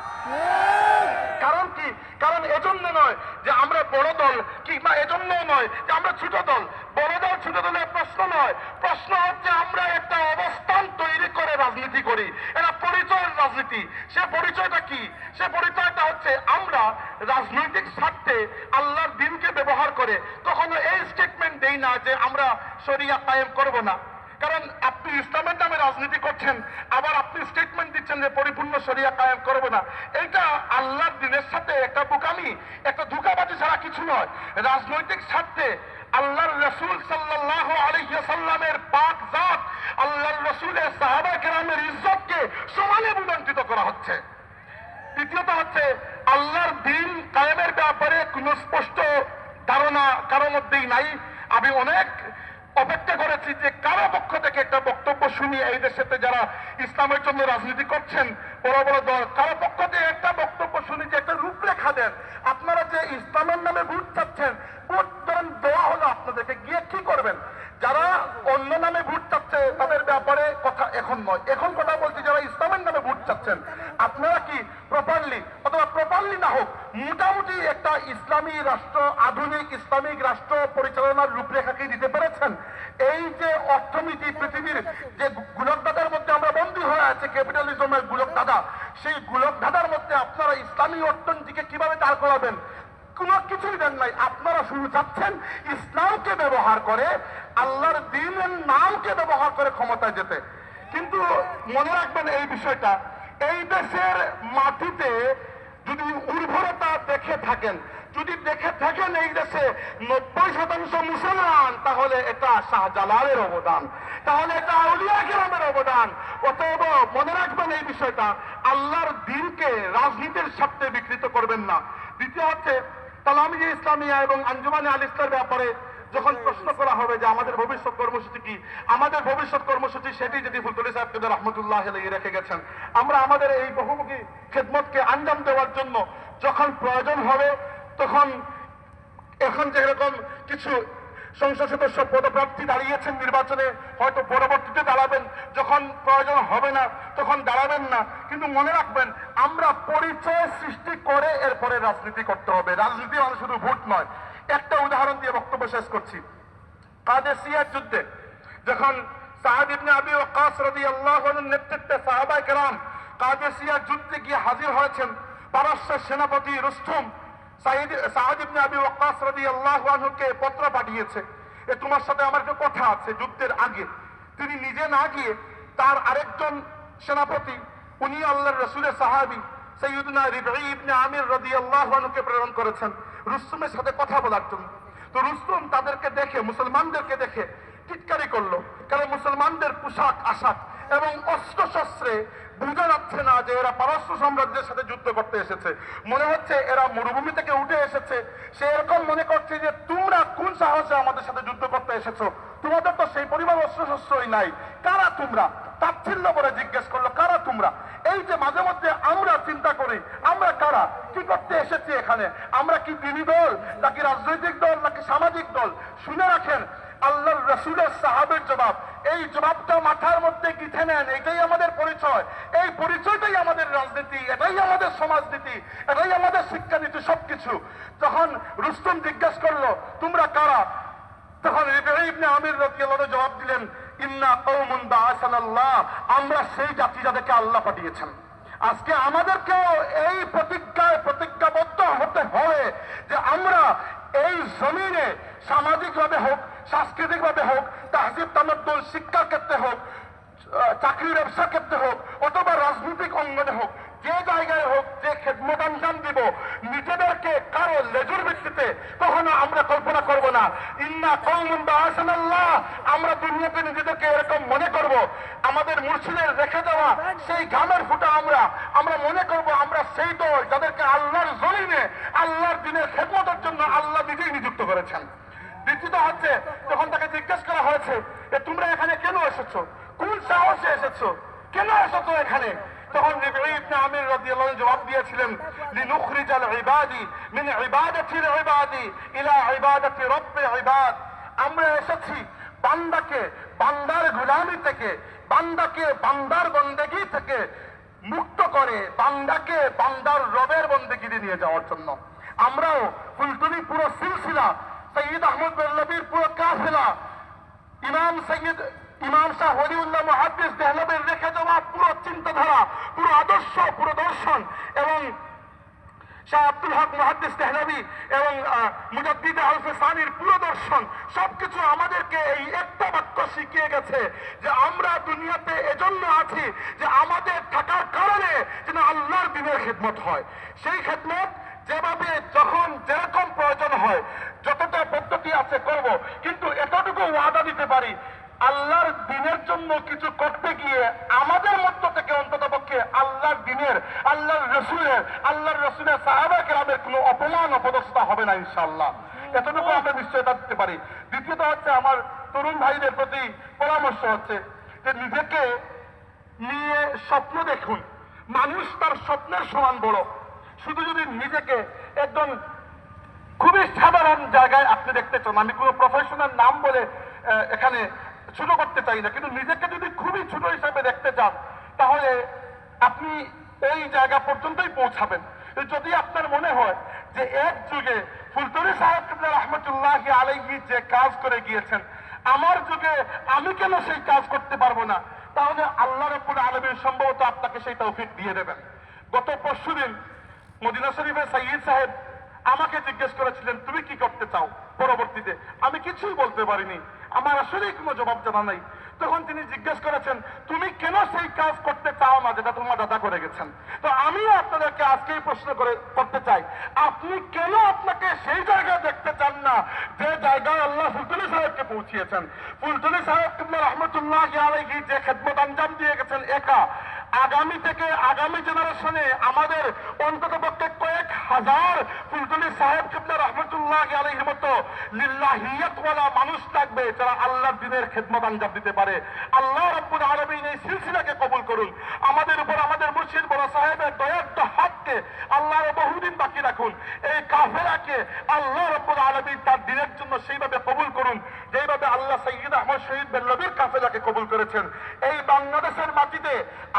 কারণ কি? কারণ এজন্য নয় যে আমরা বড় দল, কিংবা এজন্য নয় যে আমরা ছোট দল। বড় দল ছোট দলের প্রশ্ন নয়, প্রশ্ন হচ্ছে আমরা একটা অবস্থান তৈরি করে রাজনীতি করি, এটা পরিচয়ের রাজনীতি। সে পরিচয়টা কি? সে পরিচয়টা হচ্ছে আমরা রাজনৈতিক স্বার্থে আল্লাহর দ্বীনকে ব্যবহার করে কখনো এই স্টেটমেন্ট দেই না যে আমরা শরিয়া কায়েম করব না। কারণ আপনি ইসলামের নামে রাজনীতি করছেন, আবার আপনি স্টেটমেন্ট দিচ্ছেন যে পরিপূর্ণ শরিয়া কায়েম করব না। এটা আল্লাহর দ্বীনের সাথে একটা বোকামি, একটা ধোঁকাবাজি ছাড়া কিছু নয়। রাজনৈতিক স্বার্থে আল্লাহর রাসূল সাল্লাল্লাহু আলাইহি ওয়াসাল্লামের পাক জাত, আল্লাহর রাসূলের সাহাবা কেরামের ইজ্জতকে সমানে ভূলুণ্ঠিত করা হচ্ছে। দ্বিতীয়ত হচ্ছে আল্লাহর দ্বীন কায়েমের ব্যাপারে কোনো স্পষ্ট ধারণা কারোর মধ্যেই নাই। আমি অনেক অপেক্ষা করেছি যে কারো পক্ষ থেকে একটা বক্তব্য শুনি, এই দেশেতে যারা ইসলামের জন্য রাজনীতি করছেন বড় বড় দল, কারো পক্ষ থেকে একটা বক্তব্য শুনি যে একটা রূপরেখা দেন। আপনারা যে ইসলামের নামে ভোট চাচ্ছেন, ভোট ধরেন দেওয়া হলো, আপনাদেরকে গিয়ে কি করবেন? যারা অন্য নামে ভোট চাচ্ছে তাদের ব্যাপারে কথা এখন নয়, এখন কথা বলছি যারা ইসলামের নামে ভোট চাচ্ছেন, আপনারা কি প্রপারলি অথবা প্রপারলি না হোক মোটামুটি একটা ইসলামী রাষ্ট্র, আধুনিক ইসলামিক রাষ্ট্র পরিচালনার রূপরেখা কি দিতে পেরেছেন? এই যে অর্থনীতি, পৃথিবীর যে গোলকধাঁধার মধ্যে আমরা বন্দী হয়ে আছে, ক্যাপিটালিজমের গোলকধাঁধা, সেই গোলকধাঁধার মধ্যে আপনারা ইসলামী অর্থনীতিকে কিভাবে দাঁড় করাবেন? কোনো কিছুই দেন নাই। আপনারা শুরু চাচ্ছেন ইসলামকে ব্যবহার করে, আল্লাহর দ্বীনের নামকে ব্যবহার করে ক্ষমতায় যেতে। কিন্তু মনে রাখবেন এই বিষয়টা, এই দেশের মাটিতে যদি উর্বরতা দেখে থাকেন, যদি দেখে থাকেন এই দেশে 90% মুসলমান, তাহলে এটা শাহজালালের অবদান, তাহলে এটা আউলিয়া কেরামের অবদান। অতএব মনে রাখবেন এই বিষয়টা, আল্লাহর দ্বীনকে রাজনীতির স্বার্থে বিকৃত করবেন না। দ্বিতীয় হচ্ছে তালামিযে ইসলামিয়া এবং আঞ্জুমানে আল ইসলামের ব্যাপারে যখন প্রশ্ন করা হবে যে আমাদের ভবিষ্যৎ কর্মসূচি কি, আমাদের ভবিষ্যৎ কর্মসূচি সেটি যদি ফুলতলি সাহেব কেবলা রহমতুল্লাহ আলাইহি রেখে গেছেন। আমরা আমাদের এই বহুমুখী খেদমতকে আঞ্জাম দেওয়ার জন্য যখন প্রয়োজন হবে, তখন এখন যেরকম কিছু সংসদ সদস্য পদপ্রার্থী দাঁড়িয়েছেন নির্বাচনে, হয়তো পরবর্তীতে দাঁড়াবেন, যখন প্রয়োজন হবে না তখন দাঁড়াবেন না, কিন্তু মনে রাখবেন আমরা পরিচয় সৃষ্টি করে এরপরে রাজনীতি করতে হবে। রাজনীতি মানে শুধু ভোট নয়। একটা উদাহরণ দিয়ে বক্তব্য শেষ করছি। কাদেসিয়ার যুদ্ধে যখন সাদ ইবনে আবি ওয়াক্কাস রাদিয়াল্লাহু আনহুর নেতৃত্বে সাহাবায়ে কেরাম কাদেসিয়ার যুদ্ধে গিয়ে হাজির হয়েছেন, পারস্যের সেনাপতি রুস্তম সাদ ইবনে আবি ওয়াক্কাস রাদিয়াল্লাহু আনহুকে পত্র পাঠিয়েছে, তোমার সাথে আমার একটা কথা আছে যুদ্ধের আগে। তিনি নিজে না গিয়ে তার আরেকজন সেনাপতি, উনি আল্লাহর রাসূলের সাহাবী সাইয়্যিদুনা রিবঈ ইবনে আমির রাদিয়াল্লাহু আনহুকে প্রেরণ করেছেন রুস্তমের সাথে কথা বলার জন্য। তো রুস্তম তাদেরকে দেখে, মুসলমানদেরকে দেখে টিটকারি করলো, কারণ মুসলমানদের পোশাক আশাক এবং অস্ত্র শস্ত্রে বোঝা যাচ্ছে না যে এরা পারস্য সাম্রাজ্যের সাথে যুদ্ধ করতে এসেছে, মনে হচ্ছে এরা মরুভূমি থেকে উঠে এসেছে। সে এরকম মনে করছে যে তোমরা কোন সাহসে আমাদের সাথে যুদ্ধ করতে এসেছো, তোমাদের তো সেই পরিমাণ অস্ত্র শস্ত্রই নাই, কারা তোমরা? তাচ্ছিল্য করে জিজ্ঞেস করলো, কারা তোমরা? এই যে মাঝে মধ্যে আমরা চিন্তা করি আমরা কারা, কি করতে এসেছি এখানে, আমরা কি দিনী দল নাকি রাজনৈতিক দল নাকি সামাজিক দল? শুনে রাখেন, আল্লাহর রাসূলের সাহাবের জবাব, এই জবাবটা মাথার মধ্যে গিথে নেন। এটাই আমাদের পরিচয়, এই পরিচয়টাই আমাদের রাজনীতি, এটাই আমাদের সমাজনীতি, এটাই আমাদের শিক্ষানীতি, সবকিছু। তখন রুস্তম জিজ্ঞেস করলো তোমরা কারা? তখন রিবঈ ইবনে আমির রাদিয়াল্লাহু আনহু জবাব দিলেন, ইন্না কওমুন বাআসানাল্লাহ, আমরা সেই জাতি যাদেরকে আল্লাহ পাঠিয়েছেন। আজকে আমাদেরকেও এই প্রতিজ্ঞাবদ্ধ হতে হয় যে আমরা এই জমিনে সামাজিকভাবে হোক, সাংস্কৃতিকভাবে হোক, তাহজিব তামাদ্দুন শিক্ষার ক্ষেত্রে হোক, চাকরি ব্যবসার ক্ষেত্রে হোক, অথবা রাজনৈতিক অঙ্গনে হোক, যে জায়গায় হোক, যে খেদমত আঞ্জাম দিব, নিজেদেরকে কারো লেজুর ভিত্তিতে কখনো আমরা কল্পনা করব না। ইন্না কওমুন বাআসানাল্লাহ, আমরা দুনিয়াতে নিজেদেরকে এরকম মনে করব, আমাদের মুর্শিদের রেখে দেওয়া সেই ঘামের ফুটা আমরা মনে করব আমরা সেই দল যাদেরকে আল্লাহর জমিনে আল্লাহর দিনের খেদমতের জন্য আল্লাহ নিজেই নিযুক্ত করেছেন। দ্বিতীয়ত হচ্ছে, যখন তাকে জিজ্ঞেস করা হয়েছে যে তোমরা এখানে কেন এসেছো, কোন সাহসে এসেছো, কেন এসেছো এখানে, তখন রিবঈ ইবনে আমির রাদিয়াল্লাহু আনহু জবাব দিয়েছিলেন, লিনুখরিজাল ইবাদি মিন ইবাদাতিল ইবাদি ইলা ইবাদাতি রাব্বিল ইবাদ, আমরা এসেছি বান্দাকে বান্দার গোলামি থেকে, বান্দাকে বান্দার বন্দেগী থেকে মুক্ত করে বান্দাকে বান্দার রবের বন্দেগীতে নিয়ে যাওয়ার জন্য। আমরাও ফুলতলি পুরো সিলসিলা, সৈয়দ আহমদ বেরলভীর পুরো কাফেলা, ইমাম শাহ ওলিউল্লাহ মুহাদ্দিস দেহলভীর রেখে যাওয়া পুরো চিন্তাধারা, পুরো আদর্শ, পুরো দর্শন, এবং শাহ আব্দুল হক মুহাদ্দিস দেহলভী এবং মুজাদ্দিদ আউসে সানির পুরো দর্শন, সবকিছু আমাদেরকে এই একটা বাক্য শিখিয়ে গেছে যে আমরা দুনিয়াতে এজন্য আছি যে আমাদের থাকার কারণে যেন আল্লাহর দ্বীনের খেদমত হয়। সেই খেদমত যেভাবে যখন যেরকম প্রয়োজন হয়, যতটা পদ্ধতি আছে করব, কিন্তু এতটুকু ওয়াদা দিতে পারি আল্লাহর দ্বীনের জন্য কিছু করতে গিয়ে আমাদের মধ্য থেকে অন্ততপক্ষে আল্লাহর দ্বীনের, আল্লাহর রসুলের সাহাবায়ে কেরামের কোনো অপমান অপদস্থতা হবে না ইনশাআল্লাহ। এতটুকু আমরা নিশ্চয়তা দিতে পারি। দ্বিতীয়ত হচ্ছে, আমার তরুণ ভাইদের প্রতি পরামর্শ হচ্ছে যে নিজেকে নিয়ে স্বপ্ন দেখুন। মানুষ তার স্বপ্নের সমান বড়। শুধু যদি নিজেকে একজন খুবই সাধারণ জায়গায় আপনি দেখতে চান, আমি কোনো প্রফেশনাল নাম বলে এখানে ছোট করতে চাই না, কিন্তু নিজেকে যদি খুবই ছোট হিসেবে দেখতে চান তাহলে আপনি ওই জায়গা পর্যন্তই পৌঁছাবেন। যদি আপনার মনে হয় যে এক যুগে ফুলতলি সাহেব কিবলা রহমতুল্লাহি আলাইহি যে কাজ করে গিয়েছেন, আমার যুগে আমি কেন সেই কাজ করতে পারবো না, তাহলে আল্লাহ রাব্বুল আলামিন সম্ভবত আপনাকে সেই তৌফিক দিয়ে দেবেন। গত পরশুদিন মদিনা শরীফের সাইয়্যিদ সাহেব আমাকে জিজ্ঞেস করেছিলেন তুমি কি করতে চাও পরবর্তীতে, আমি কিছুই বলতে পারিনি, আমার আসলেই কোনো জবাব জানা নাই। তখন তিনি জিজ্ঞেস করেছেন তুমি কেন সেই কাজ করতে চাও না যেটা তোমার দাদা করে গেছেন। তো আমিও আপনাদেরকে আজকেই প্রশ্ন করতে চাই, আপনি কেন আপনাকে সেই জায়গায় দেখতে চান না যে জায়গায় আল্লাহ ফুলতলি সাহেবকে পৌঁছিয়েছেন। ফুলতলি সাহেব কিবলা রহমতুল্লাহি আলাইহি যে খেদমত আঞ্জাম দিয়ে গেছেন একা, আগামী থেকে আগামী জেনারেশনে আমাদের অন্তত পক্ষে কয়েক হাজার ফুলতলি সাহেব কিবলা রহমতুল্লাহ আলাইহির মতো লিল্লাহিয়াতওয়ালা মানুষ থাকবে যারা আল্লাহর দ্বীনের খেদমত আঞ্জাম দিতে পারে। আল্লাহ রাব্বুল আলামিন এই সিলসিলাকে কবুল করুন। আমাদের উপর আমাদের মুর্শিদ বড় সাহেবের দয়ার্ত হাতকে আল্লাহর বহুদিন বাকি রাখুন। এই কাফেলাকে আল্লাহ রাব্বুল আলামিন তার দ্বীনের জন্য সেইভাবে কবুল করুন যেইভাবে আল্লাহ সাইয়্যিদ আহমদ শহীদ বেল্লবীর কাফেলাকে কবুল করেছেন। এই বাংলাদেশের মাটিতে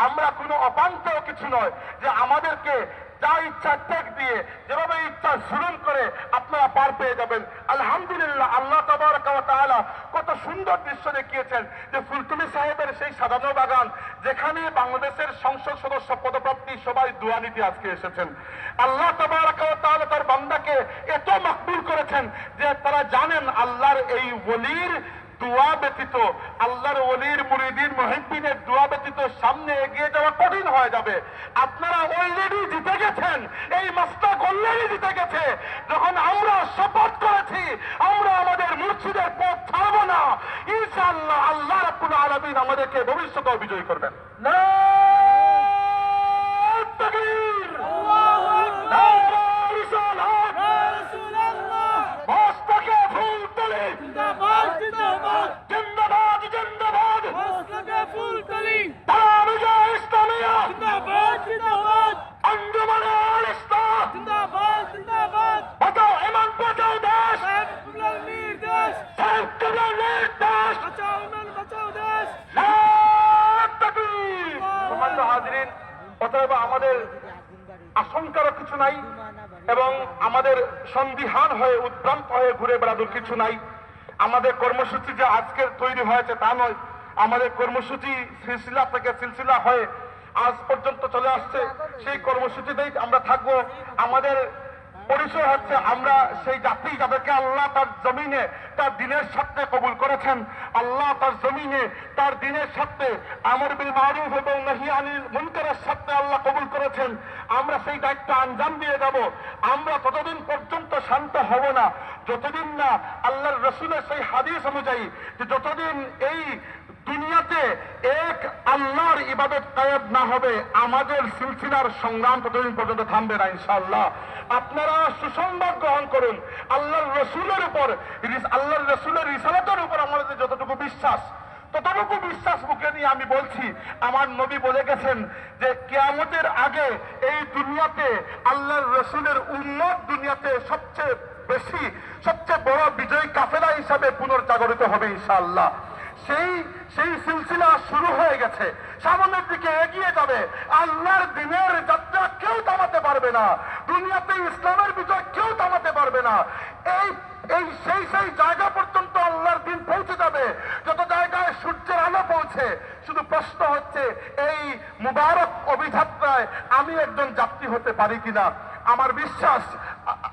আমরা কোনো অপান্ত কিছু নয় যে আমাদেরকে যা ইচ্ছা ত্যাগ দিয়ে যেভাবে ইচ্ছা জুলুম করে আপনারা পার পেয়ে যাবেন। আলহামদুলিল্লাহ, আল্লাহ তাবারাক ওয়া তাআলা কত সুন্দর দৃশ্য দেখিয়েছেন যে ফুলতলি সাহেবের সেই সাজানো বাগান যেখানে বাংলাদেশের সংসদ সদস্য পদপ্রার্থী সবাই দোয়া নিতে আজকে এসেছেন। আল্লাহ তাবারাক ওয়া তাআলা তার বান্দাকে এত মাকবুল করেছেন যে তারা জানেন আল্লাহর এই ওলির দোয়া ব্যতীত, আল্লাহর ওলির মুরিদিন মুহিব্বিনের দোয়া ব্যতীত সামনে এগিয়ে যাওয়া কঠিন হয়ে যাবে। আপনারা অলরেডি জিতে গেছেন, এই মাস্টাক অলরেডি জিতে গেছে। যখন আমরা শপথ করেছি আমরা আমাদের মুর্শিদের পথ ছাড়বো না, ইনশাআল্লাহ আল্লাহ রাব্বুল আলামিন আমাদেরকে ভবিষ্যতেও বিজয়ী করবেন। নারায়ে তাকবীর, নারায়ে রিসালাত, মাস্টাকে ফুলতলি জিন্দাবাদ, জিন্দাবাদ, তামিজা ইসলামিয়া জিন্দাবাদ, আঞ্জুমানে আল ইসলাম জিন্দাবাদ, বাঁচাও ইমান বাঁচাও দেশ, সাহেব কিবলার নির্দেশ, নারায়ে তাকবীর। সম্মানিত হাজিরিন, অতএব আমাদের আশঙ্কারও কিছু নাই এবং আমাদের সন্দিহান হয়ে উদ্ভ্রান্ত হয়ে ঘুরে বেড়ানোর কিছু নাই। আমাদের কর্মসূচি যে আজকের তৈরি হয়েছে তা নয়, আমাদের কর্মসূচি সিলসিলা থেকে সিলসিলা হয়ে আজ পর্যন্ত চলে আসছে। সেই কর্মসূচিতেই আমরা থাকবো। আমাদের পরিচয় হচ্ছে আমরা সেই জাতি যাদেরকে আল্লাহ তার জমিনে তার দিনের স্বার্থে কবুল করেছেন। আল্লাহ তার জমিনে তার দিনের স্বার্থে আমর বিল মারুফ এবং নাহি আনিল মুনকারের স্বার্থে আল্লাহ কবুল করেছেন। আমরা সেই দায়িত্ব আঞ্জাম দিয়ে যাব। আমরা ততদিন পর্যন্ত শান্ত হব না যতদিন না আল্লাহর রসুলের সেই হাদিস অনুযায়ী যে যতদিন এই দুনিয়াতে এক আল্লাহর ইবাদত কায়েম না হবে আমাদের সিলসিলার সংগ্রাম ততদিন পর্যন্ত থামবে না ইনশাআল্লাহ। আপনারা সুসংবাদ গ্রহণ করুন। আল্লাহর রসুলের উপর, আল্লাহর রসুলের রিসালাতের উপর আমাদের যতটুকু বিশ্বাস, ততটুকু বিশ্বাস মুখে নিয়ে আমি বলছি, আমার নবী বলে গেছেন যে কিয়ামতের আগে এই দুনিয়াতে আল্লাহর রসুলের উম্মত দুনিয়াতে সবচেয়ে বেশি, সবচেয়ে বড় বিজয়ী কাফেলা হিসাবে পুনর্জাগরিত হবে ইনশাআল্লাহ। সেই সিলসিলা শুরু হয়ে গেছে, সামনের দিকে এগিয়ে যাবে। আল্লাহর দ্বীনের যাত্রা কেউ থামাতে পারবে না, দুনিয়াতে ইসলামের বিজয় কেউ থামাতে পারবে না। সেই জায়গা পর্যন্ত আল্লাহর দ্বীন পৌঁছে যাবে যত জায়গায় সূর্যের আলো পৌঁছে। শুধু প্রশ্ন হচ্ছে এই মুবারক অভিযাত্রায় আমি একজন যাত্রী হতে পারি কিনা। আমার বিশ্বাস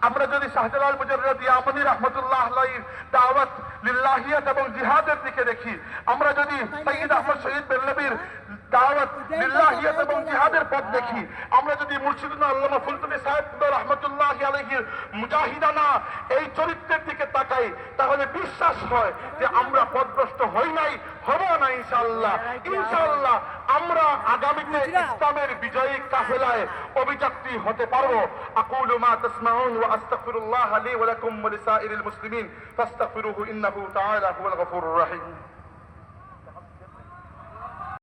আমরা যদি শাহজালাল মুজাররদ ইয়ামানী রাহমাতুল্লাহ আলাইহির দাওয়াত লিল্লাহিয়াত এবং জিহাদের দিকে দেখি, আমরা যদি সাইয়্যিদ আহমদ শহীদ বেল্লবীর দাওয়াত লিল্লাহিয়াত এবং জিহাদের পথ দেখি, আমরা যদি মুর্শিদুনা আল্লামা ফুলতলি সাহেব রাহমাতুল্লাহ আলাইহির মুজাহিদানা এই চরিত্রের দিকে তাকাই, তাহলে বিশ্বাস হয় যে আমরা পথভ্রষ্ট হই নাই, হব না ইনশাআল্লাহ। ইনশাআল্লাহ আমরা আগামীতে ইসলামের বিজয়ী কাফেলায় অভিযাত্রী হতে পারবো। আকুলু মা তাসমাউন ওয়া আস্তাগফিরুল্লাহ লি ওয়া লাকুম ওয়া লিসাইরিল মুসলিমিন ফাস্তাগফিরুহু ইন্নাহু তাআলা হুয়াল গফুরুর রহিম।